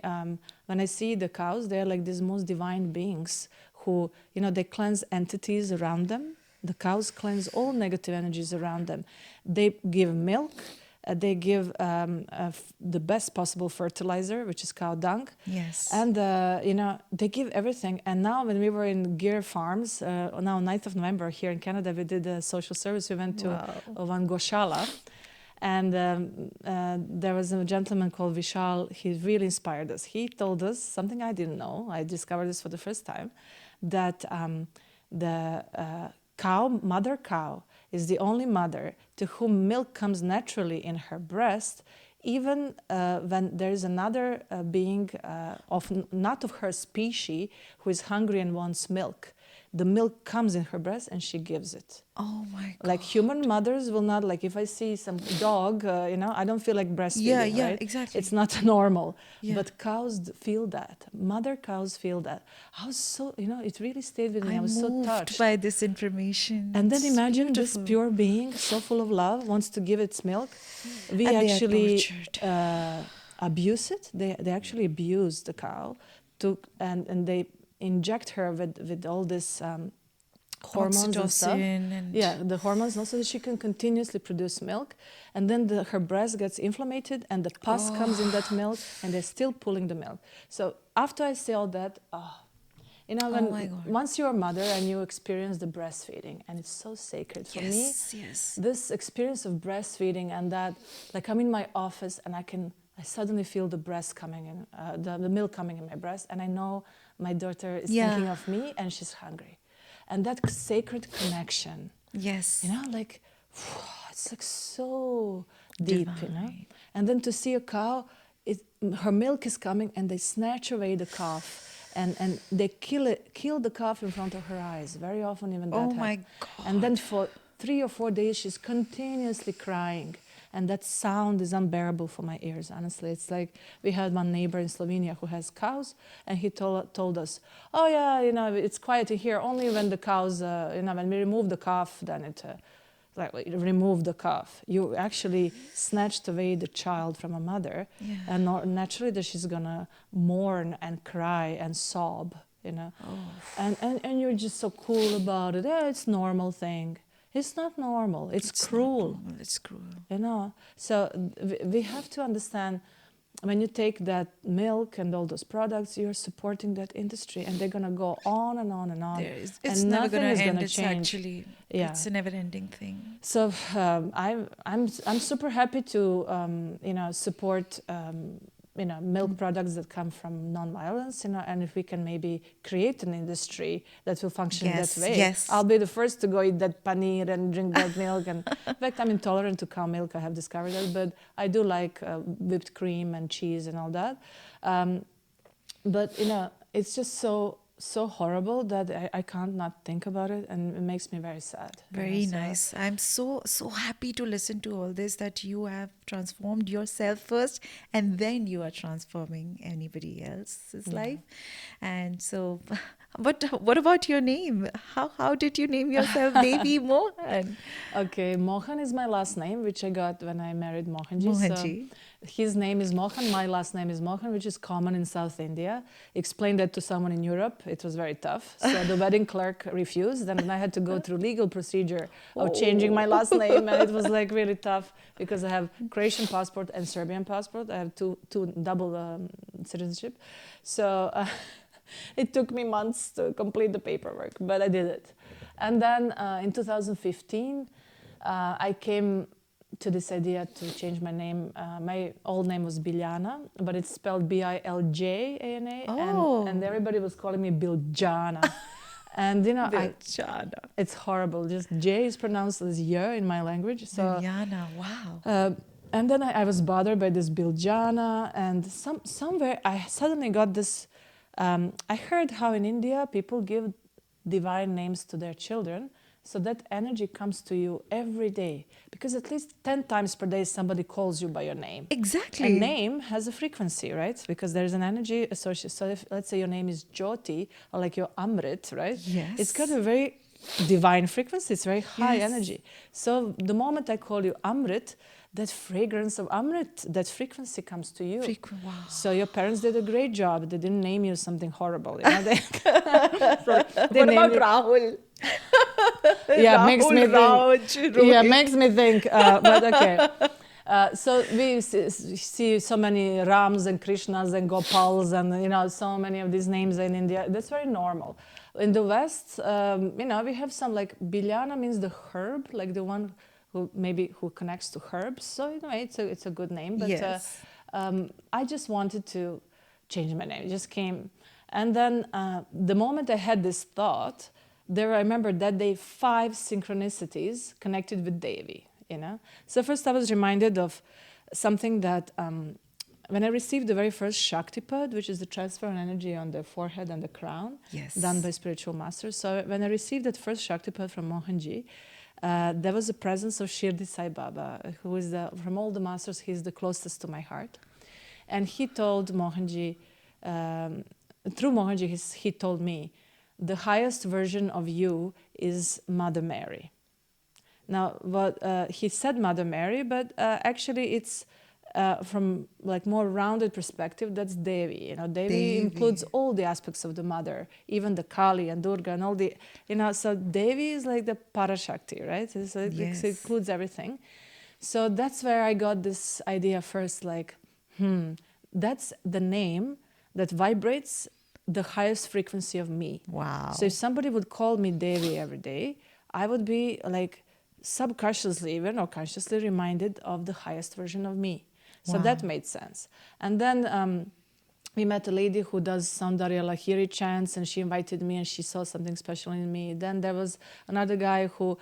A: when I see the cows, they're like these most divine beings who, they cleanse entities around them. The cows cleanse all negative energies around them. They give milk. They give the best possible fertilizer, which is cow dung.
B: Yes.
A: And, they give everything. And now when we were in Gear Farms, now 9th of November here in Canada, we did a social service. We went to one Goshala. And there was a gentleman called Vishal. He really inspired us. He told us something I didn't know. I discovered this for the first time, that the mother cow, is the only mother to whom milk comes naturally in her breast, even when there is another being not of her species who is hungry and wants milk. The milk comes in her breast and she gives it.
B: Oh my God.
A: Like human mothers will not, like if I see some dog, I don't feel like breastfeeding,
B: Yeah,
A: right?
B: exactly.
A: It's not normal.
B: Yeah.
A: But cows feel that. Mother cows feel that. I was so, it really stayed with me. I was so
B: moved
A: touched
B: by this information.
A: And then
B: It's
A: imagine
B: beautiful.
A: this pure being, so full of love, wants to give its milk. We
B: And they are
A: actually
B: tortured.
A: abuse it. They actually abuse the cow, and they inject her with all this hormones and stuff.
B: Oxytocin and
A: The hormones, also that she can continuously produce milk. And then her breast gets inflamed, and the pus comes in that milk, and they're still pulling the milk. So after I say all that, when
B: my God.
A: once you're a mother and you experience the breastfeeding, and it's so sacred for me.
B: Yes.
A: This experience of breastfeeding, and that, like I'm in my office and I suddenly feel the breast coming in, the milk coming in my breast, and I know my daughter is thinking of me and she's hungry. And that sacred connection,
B: Yes.
A: it's like so deep,
B: Divine.
A: And then to see a cow, her milk is coming and they snatch away the calf. And they kill the calf in front of her eyes. Very often even that
B: Oh
A: happens.
B: my God.
A: And then for 3 or 4 days, she's continuously crying. And that sound is unbearable for my ears, honestly. It's like we had one neighbor in Slovenia who has cows, and he told us, oh yeah, it's quiet in here only when the cows, when we remove the calf, then it, remove the calf. You actually snatched away the child from a mother, and naturally that she's gonna mourn and cry and sob, and you're just so cool about it. Yeah, it's a normal thing. It's not normal. It's cruel.
B: It's cruel.
A: So we have to understand, when you take that milk and all those products, you're supporting that industry, and they're gonna go on and on and on.
B: It's
A: and
B: never
A: nothing
B: going
A: is
B: to end.
A: gonna
B: It's
A: change.
B: actually,
A: Yeah.
B: it's a never-ending thing.
A: So I'm super happy to support milk products that come from non-violence, and if we can maybe create an industry that will function that way.
B: Yes.
A: I'll be the first to go eat that paneer and drink that milk. And in fact, I'm intolerant to cow milk. I have discovered that, but I do like whipped cream and cheese and all that. But it's just so horrible that I can't not think about it, and it makes me very sad.
B: Very nice. I'm so happy to listen to all this, that you have transformed yourself first, and then you are transforming anybody else's life. And so, but what about your name? How did you name yourself Devi Mohan?
A: Okay, Mohan is my last name, which I got when I married Mohanji.
B: Mohanji.
A: So his name is Mohan, my last name is Mohan, which is common in South India. Explained that to someone in Europe. It was very tough. So the wedding clerk refused, and I had to go through legal procedure of changing my last name, and it was like really tough because I have Croatian passport and Serbian passport. I have two double citizenship. So it took me months to complete the paperwork, but I did it. And then in 2015, I came to this idea to change my name. My old name was Biljana, but it's spelled Biljana, and everybody was calling me Biljana. And
B: Biljana.
A: It's horrible. Just J is pronounced as Y in my language. So
B: Biljana, wow.
A: and then I was bothered by this Biljana, and somewhere I suddenly got this. I heard how in India people give divine names to their children. So that energy comes to you every day, because at least 10 times per day somebody calls you by your name.
B: Exactly.
A: A name has a frequency, right? Because there's an energy associated. So if, let's say your name is Jyoti, or like your Amrit, right?
B: Yes.
A: It's got a very divine frequency. It's very high energy. So the moment I call you Amrit, that fragrance of Amrit, that frequency comes to you.
B: Wow.
A: So your parents did a great job. They didn't name you something horrible. They
B: what about Rahul?
A: Yeah, makes me think. Yeah,
B: Rohit.
A: makes me think. But okay. So we see so many Rams and Krishnas and Gopals and so many of these names in India. That's very normal. In the West, we have some like Bilyana means the herb, like the one who connects to herbs. So it's a good name. But
B: Yes.
A: I just wanted to change my name. It just came, and then the moment I had this thought, I remember that day 5 synchronicities connected with Devi. So first I was reminded of something that when I received the very first Shaktipad, which is the transfer of energy on the forehead and the crown,
B: Yes.
A: done by spiritual masters. So when I received that first Shaktipad from Mohanji, there was a presence of Shirdi Sai Baba, who is from all the masters, he's the closest to my heart. And he told Mohanji, through Mohanji, he told me, the highest version of you is Mother Mary. Now, he said Mother Mary, but actually it's from like more rounded perspective, that's Devi. Devi includes all the aspects of the mother, even the Kali and Durga and all the, so Devi is like the Parashakti, right? So it includes everything. So that's where I got this idea first, like, that's the name that vibrates the highest frequency of me.
B: Wow.
A: So if somebody would call me Devi every day, I would be like subconsciously even or consciously reminded of the highest version of me. So that made sense. And then we met a lady who does Soundarya Lahiri chants, and she invited me and she saw something special in me. Then there was another guy who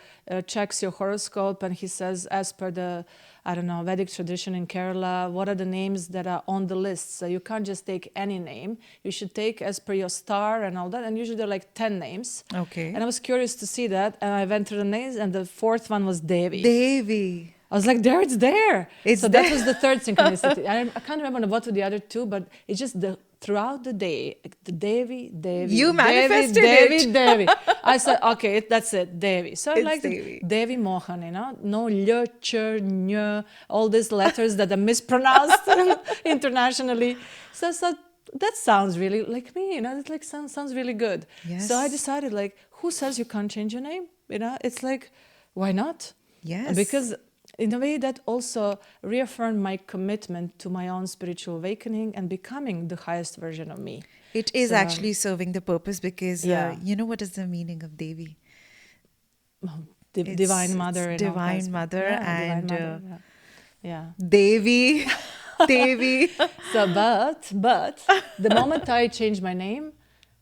A: checks your horoscope and he says, as per the, Vedic tradition in Kerala, what are the names that are on the list? So you can't just take any name. You should take as per your star and all that. And usually there are like 10 names.
B: Okay.
A: And I was curious to see that. And I went through the names and the 4th one was Devi.
B: Devi.
A: I was like, it's there. So
B: there.
A: that was the 3rd synchronicity. I can't remember what were the other 2, but it's just throughout the day, the Devi.
B: You manifested it.
A: Devi. I said, okay, that's it, Devi. So I liked
B: Devi.
A: it. Devi Mohan, no L, Ch, Ny, all these letters that are mispronounced internationally. So that sounds really like me, it like sounds really good.
B: Yes.
A: So I decided, like, who says you can't change your name? It's like, why not?
B: Yes.
A: Because in a way that also reaffirmed my commitment to my own spiritual awakening and becoming the highest version of me.
B: It is actually serving the purpose because what is the meaning of Devi?
A: Divine Mother.
B: Divine Mother and
A: Divine Mother, yeah.
B: Devi. Devi.
A: So, but the moment I changed my name,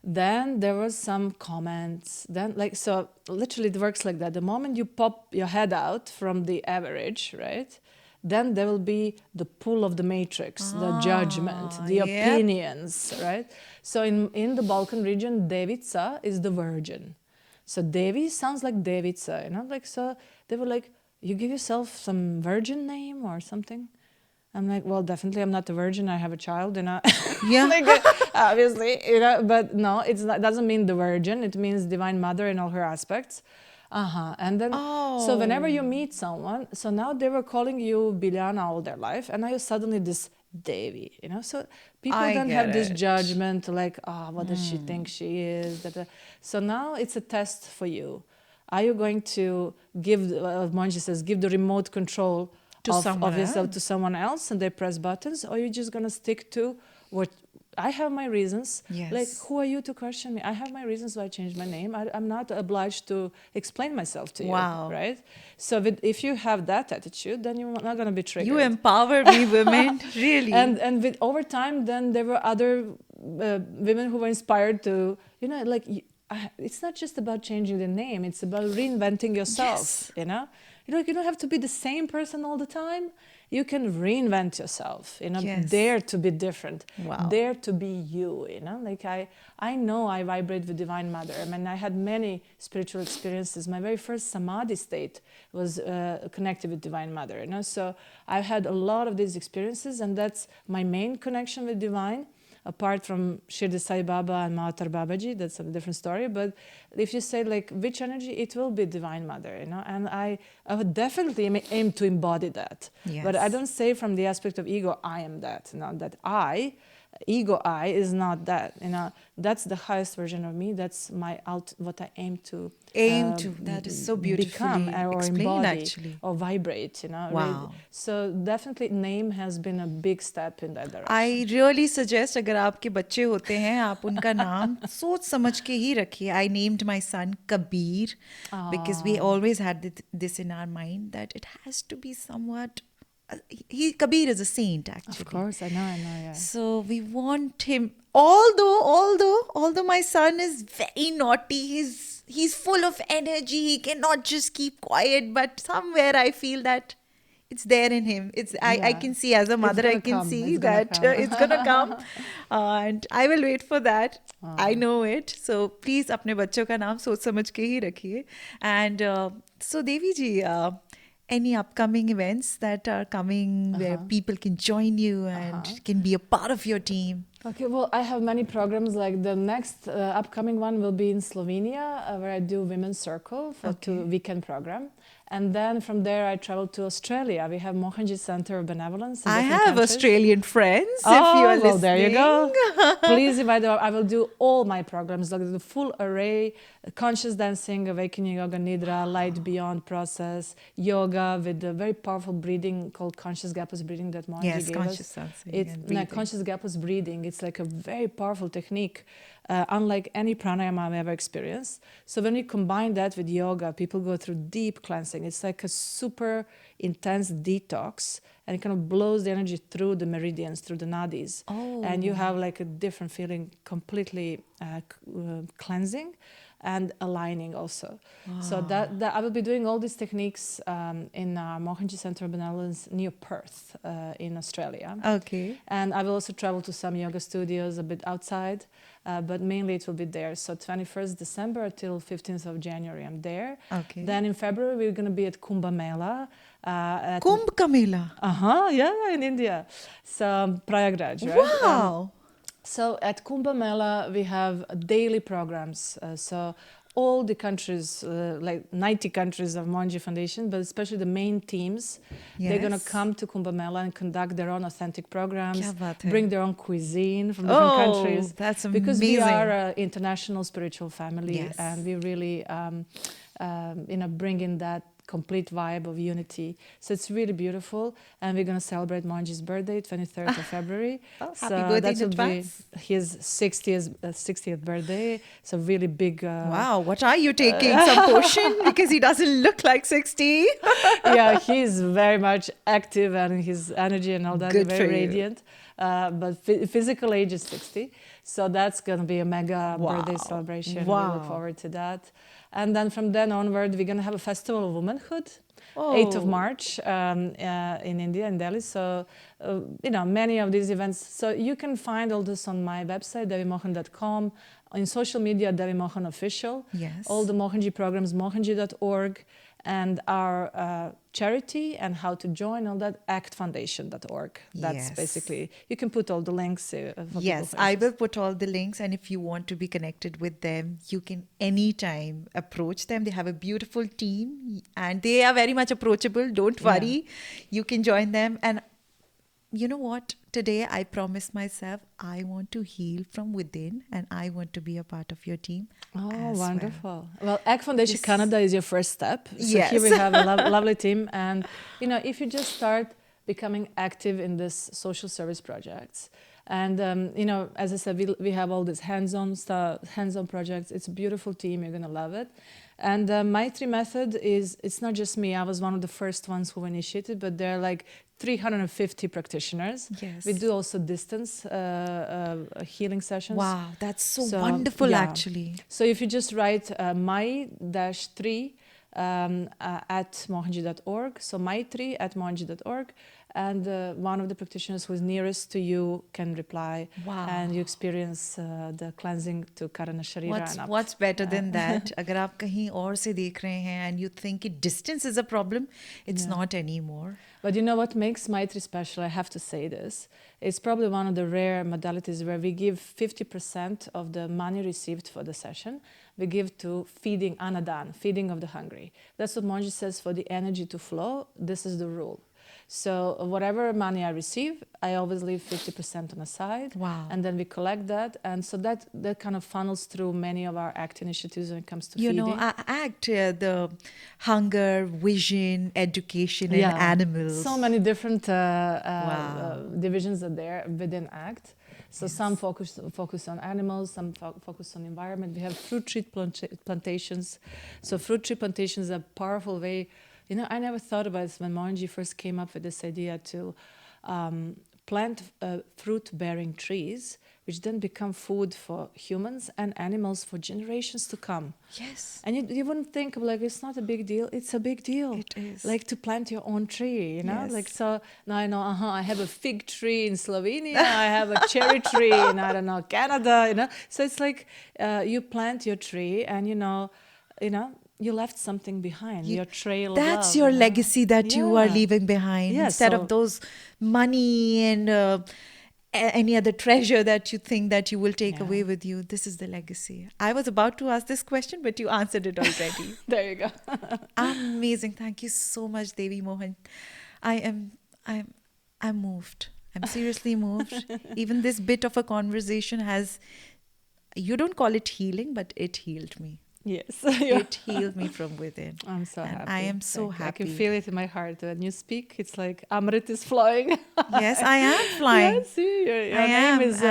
A: then there was some comments. Then, so literally it works like that. The moment you pop your head out from the average, right? Then there will be the pull of the matrix, the judgment, the opinions, right? So in the Balkan region, Devica is the virgin. So Devi sounds like Devica, so they were like, you give yourself some virgin name or something? I'm like, well, definitely I'm not a virgin. I have a child,
B: Yeah.
A: obviously, but no, it doesn't mean the virgin. It means Divine Mother in all her aspects. And then, so whenever you meet someone, so now they were calling you Bilyana all their life, and now you're suddenly this Devi, so people then have this judgment, like, what does she think she is? So now it's a test for you. Are you going to give, Mohanji says, give the remote control of yourself to someone else and they press buttons, or you're just going to stick to what I have my reasons.
B: Yes.
A: Like, who are you to question me? I have my reasons why I changed my name. I'm not obliged to explain myself to you.
B: Wow.
A: Right? So if you have that attitude, then you're not going to be triggered.
B: You empower me, women. Really.
A: And over time, then there were other women who were inspired to, it's not just about changing the name. It's about reinventing yourself,
B: Yes.
A: You don't have to be the same person all the time. You can reinvent yourself,
B: Yes.
A: dare to be different,
B: Wow.
A: dare to be you, I know I vibrate with Divine Mother. I mean, I had many spiritual experiences. My very first samadhi state was connected with Divine Mother, so I've had a lot of these experiences, and that's my main connection with Divine. Apart from Shirdi Sai Baba and Mai-Tri Babaji, that's a different story. But if you say, like, which energy, it will be Divine Mother, and I would definitely aim to embody that.
B: Yes.
A: But I don't say from the aspect of ego, I am that. No, that I ego I is not that. That's the highest version of me. That's what I aim to
B: That is so beautifully
A: become or
B: explained,
A: embody
B: actually.
A: or vibrate.
B: Wow.
A: So definitely, name has been a big step in that direction.
B: I really suggest अगर आपके बच्चे होते हैं आप उनका नाम सोच समझ के ही रखिए. I named my son Kabir because we always had this in our mind that it has to be somewhat. Kabir is a saint, actually.
A: Of course, I know, yeah.
B: So we want him. Although my son is very naughty, he's full of energy. He cannot just keep quiet. But somewhere I feel that it's there in him. I can see as a mother, I can see that it's gonna come, and I will wait for that. I know it. So please, अपने बच्चों का नाम सोच समझ के ही रखिए. And so Devi ji, any upcoming events that are coming where people can join you and can be a part of your team?
A: Okay, well, I have many programs. Like the next upcoming one will be in Slovenia, where I do Women's Circle for 2-weekend program. And then from there, I travel to Australia. We have Mohanji Center of Benevolence.
B: I have countries. Australian friends.
A: If you are listening. There you go. Please invite them. I will do all my programs, like the full array: conscious dancing, awakening yoga nidra, light beyond process, yoga with the very powerful breathing called conscious gapless breathing that Mohanji gave
B: conscious
A: us.
B: It's
A: conscious gapless breathing. It's like a very powerful technique. Unlike any pranayama I've ever experienced. So when we combine that with yoga, people go through deep cleansing. It's like a super intense detox, and it kind of blows the energy through the meridians, through the nadis. And you have like a different feeling, completely cleansing and aligning also. So that I will be doing all these techniques in Mohanji Center of Benevolence near Perth in Australia.
B: Okay.
A: And I will also travel to some yoga studios a bit outside, but mainly it will be there. So 21st December till 15th of January, I'm there.
B: Okay.
A: Then in February, we're going to be at Kumbh Mela.
B: Kumbh Mela?
A: Yeah, in India. So Prayagraj, right?
B: Wow.
A: So at Kumbh Mela, we have daily programs. So all the countries, like 90 countries of Mohanji Foundation, but especially the main teams, they're going to come to Kumbh Mela and conduct their own authentic programs, bring their own cuisine from different countries.
B: That's amazing.
A: Because we are an international spiritual family, and we really bring in that complete vibe of unity. So it's really beautiful, and we're going to celebrate Mohanji's birthday, 23rd of February.
B: Happy birthday in advance.
A: His 60th birthday. It's a really big...
B: wow, what are you taking? Some potion? Because he doesn't look like 60.
A: Yeah, he's very much active, and his energy and all that
B: Good
A: is very radiant. But physical age is 60. So that's going to be a mega birthday celebration. We look forward to that. And then from then onward, we're going to have a festival of womanhood, 8th of March in India, in Delhi. So, many of these events. So you can find all this on my website, devimohan.com, in social media, Devi Mohan Official.
B: Yes.
A: All the Mohanji programs, mohanji.org, and our charity and how to join, all that, actfoundation.org. That's basically, you can put all the links.
B: Yes, I will put all the links, and if you want to be connected with them, you can anytime approach them. They have a beautiful team, and they are very much approachable. Don't worry. You can join them. And you know what? Today I promised myself I want to heal from within, and I want to be a part of your team.
A: Oh, wonderful. Well, ACT Foundation Canada is your first step. So here we have a lovely team. And, if you just start becoming active in this social service projects, and, as I said, we have all these hands-on projects. It's a beautiful team. You're going to love it. And the Mai-Tri method it's not just me. I was one of the first ones who initiated, but there are like 350 practitioners.
B: Yes.
A: We do also distance healing sessions.
B: Wow, that's so wonderful, actually.
A: So if you just write Mai-Tri at mohanji.org, so Mai-Tri at mohanji.org, and one of the practitioners who is nearest to you can reply.
B: Wow.
A: And you experience the cleansing to Karana Sharira.
B: What's better than that? अगर आप कहीं और से देख रहे हैं and you think distance is a problem, it's not anymore.
A: But you know what makes Mai-Tri special? I have to say this. It's probably one of the rare modalities where we give 50% of the money received for the session. We give to feeding anadan, feeding of the hungry. That's what Mohanji says for the energy to flow. This is the rule. So whatever money I receive, I always leave 50% on the side.
B: Wow.
A: And then we collect that. And so that kind of funnels through many of our ACT initiatives when it comes to
B: You
A: feeding.
B: know, ACT, the hunger, vision, education, and animals.
A: So many different
B: Wow.
A: divisions are there within ACT. So some focus on animals, some focus on environment. We have fruit tree plantations. So fruit tree plantations are a powerful way. You know, I never thought about this when Mohanji first came up with this idea to plant fruit-bearing trees, which then become food for humans and animals for generations to come.
B: Yes.
A: And you wouldn't think, like, it's not a big deal. It's a big deal.
B: It is.
A: Like to plant your own tree, you know?
B: Yes.
A: Like, so now I know, I have a fig tree in Slovenia, I have a cherry tree in, I don't know, Canada, you know? So it's like you plant your tree and, you know, you left something behind, your trail of love.
B: That's your legacy that you are leaving behind, instead of those money and any other treasure that you think that you will take away with you. This is the legacy. I was about to ask this question, but you answered it already.
A: There you go.
B: Amazing. Thank you so much, Devi Mohan. I'm moved. I'm seriously moved. Even this bit of a conversation has, you don't call it healing, but it healed me.
A: Yes.
B: It healed me from within.
A: I'm so happy.
B: I am so happy.
A: I can feel it in my heart. When you speak, it's like Amrit is flying.
B: Yes, I am flying.
A: Yeah, see, your name is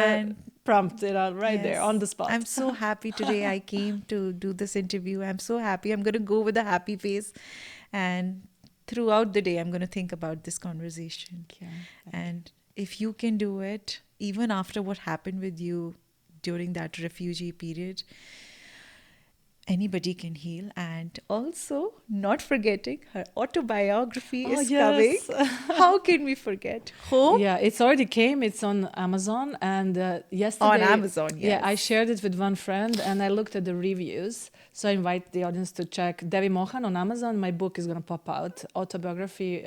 A: prompted right there on the spot.
B: I'm so happy today I came to do this interview. I'm so happy. I'm going to go with a happy face. And throughout the day, I'm going to think about this conversation. And if you can do it, even after what happened with you during that refugee period, anybody can heal. And also, not forgetting, her autobiography is coming. How can we forget? Hope?
A: Yeah, it's already came. It's on Amazon. And yesterday...
B: On Amazon, yes.
A: Yeah, I shared it with one friend and I looked at the reviews. So I invite the audience to check Devi Mohan on Amazon. My book is going to pop out. Autobiography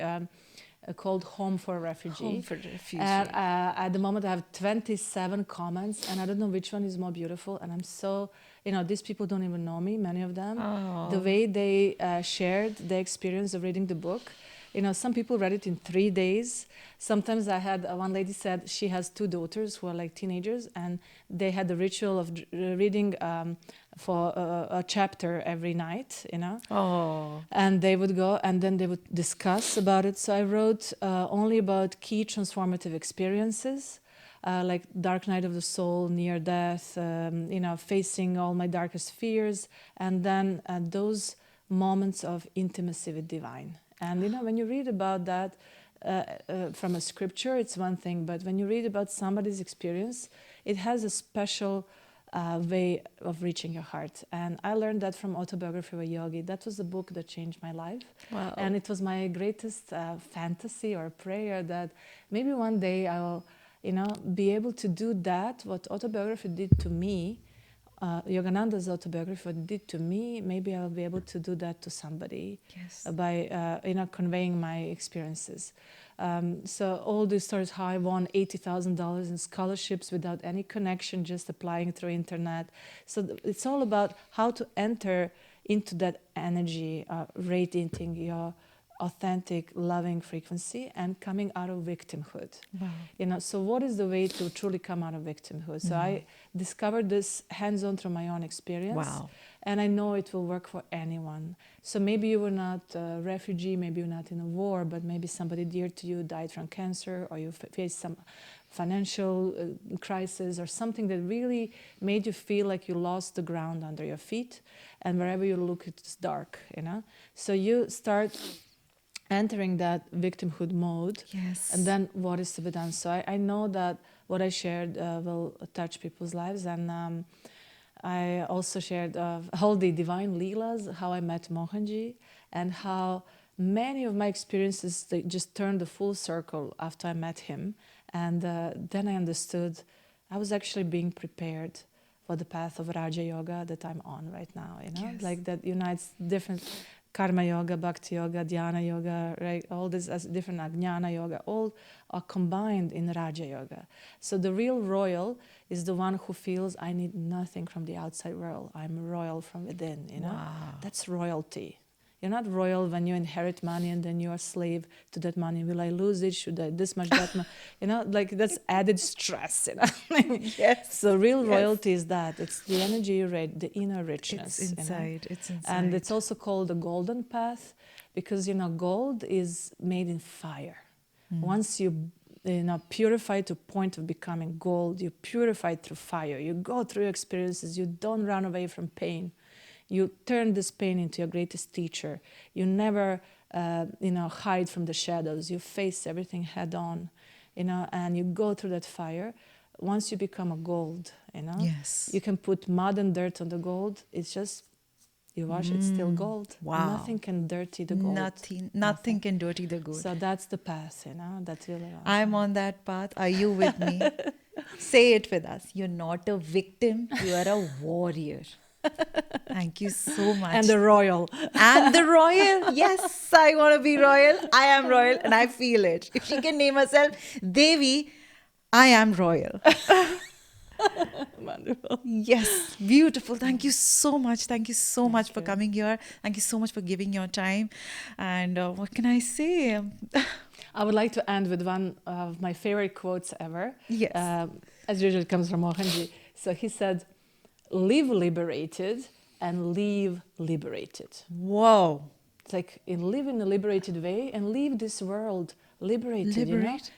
A: called Home for a Refugee.
B: Home for a Refugee.
A: And at the moment I have 27 comments and I don't know which one is more beautiful. And I'm so... You know, these people don't even know me, many of them. Oh. The way they shared the experience of reading the book. You know, some people read it in 3 days. Sometimes I had, one lady said she has 2 daughters who are like teenagers and they had the ritual of reading for a chapter every night, you know.
B: Oh.
A: And they would go and then they would discuss about it. So I wrote only about key transformative experiences. Like dark night of the soul, near death, you know, facing all my darkest fears, and then those moments of intimacy with divine. And you know, when you read about that from a scripture, it's one thing, but when you read about somebody's experience, it has a special way of reaching your heart. And I learned that from Autobiography of a Yogi. That was the book that changed my life.
B: Wow.
A: And it was my greatest fantasy or prayer that maybe one day I will, you know, be able to do that, what autobiography did to me, Yogananda's autobiography did to me, maybe I'll be able to do that to somebody by, you know, conveying my experiences. So all these stories, how I won $80,000 in scholarships without any connection, just applying through internet. So it's all about how to enter into that energy, radiating your authentic, loving frequency and coming out of victimhood.
B: Wow.
A: You know, so what is the way to truly come out of victimhood? So I discovered this hands-on through my own experience.
B: Wow.
A: And I know it will work for anyone. So maybe you were not a refugee, maybe you're not in a war, but maybe somebody dear to you died from cancer, or you faced some financial crisis or something that really made you feel like you lost the ground under your feet, and wherever you look it's dark, you know. So you start entering that victimhood mode.
B: Yes.
A: And then what is to be done? So I know that what I shared will touch people's lives. And I also shared all the divine leelas, how I met Mohanji, and how many of my experiences, they just turned a full circle after I met him. And then I understood I was actually being prepared for the path of Raja Yoga that I'm on right now, you know, like that unites different Karma Yoga, Bhakti Yoga, Dhyana Yoga, right? All this as different Jnana Yoga, all are combined in Raja Yoga. So the real royal is the one who feels I need nothing from the outside world. I'm royal from within, you know?
B: Wow.
A: That's royalty. You're not royal when you inherit money and then you're a slave to that money. Will I lose it? Should I this much, that much? Like that's added stress.
B: Yes.
A: So real
B: Yes.
A: royalty is that. It's the energy you read, the inner richness.
B: It's inside. It's inside.
A: And it's also called the golden path because, gold is made in fire. Once you purify to point of becoming gold, you purify through fire. You go through experiences. You don't run away from pain. You turn this pain into your greatest teacher. You never, hide from the shadows. You face everything head on, and you go through that fire. Once you become a gold,
B: Yes.
A: you can put mud and dirt on the gold. It's just, you wash, it's still gold.
B: Wow.
A: Nothing can dirty the gold.
B: Nothing can dirty the gold.
A: So that's the path, that's really awesome.
B: I'm on that path. Are you with me? Say it with us. You're not a victim. You are a warrior. Thank you so much.
A: And the royal.
B: And the royal. Yes, I want to be royal. I am royal and I feel it. If she can name herself Devi, I am royal.
A: Wonderful.
B: Yes, beautiful. Thank you so much. Thank you so much for coming here. Thank you so much for giving your time. And what can I say?
A: I would like to end with one of my favorite quotes ever.
B: Yes.
A: As usual, it comes from Mohanji. So he said, live liberated and leave liberated.
B: Whoa.
A: It's like live in a liberated way and leave this world liberated,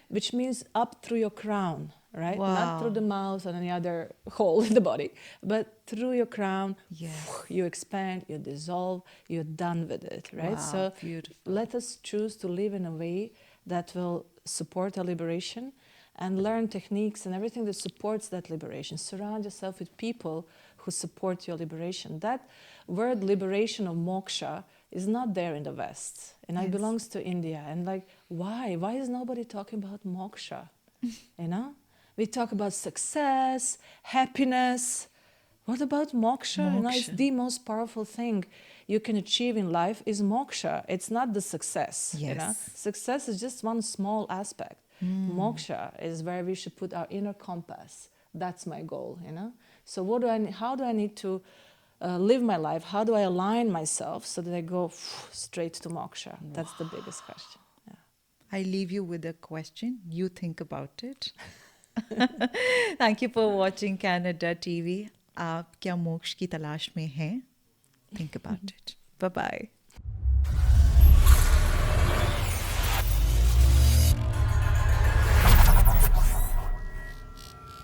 A: which means up through your crown, right?
B: Wow.
A: Not through the mouth or any other hole in the body, but through your crown.
B: Yes.
A: You expand, you dissolve, you're done with it, right?
B: Wow,
A: so
B: beautiful.
A: Let us choose to live in a way that will support our liberation and learn techniques and everything that supports that liberation. Surround yourself with people who support your liberation. That word liberation of moksha is not there in the West. And it belongs to India. And why? Why is nobody talking about moksha? We talk about success, happiness. What about moksha? It's the most powerful thing you can achieve in life is moksha. It's not the success.
B: Yes.
A: Success is just one small aspect. Moksha is where we should put our inner compass. That's my goal, So how do I need to live my life? How do I align myself so that I go straight to moksha? That's the biggest question. Yeah.
B: I leave you with a question. You think about it. Thank you for watching Canada TV. आप क्या मोक्ष की तलाश में हैं? Think about it. Bye-bye.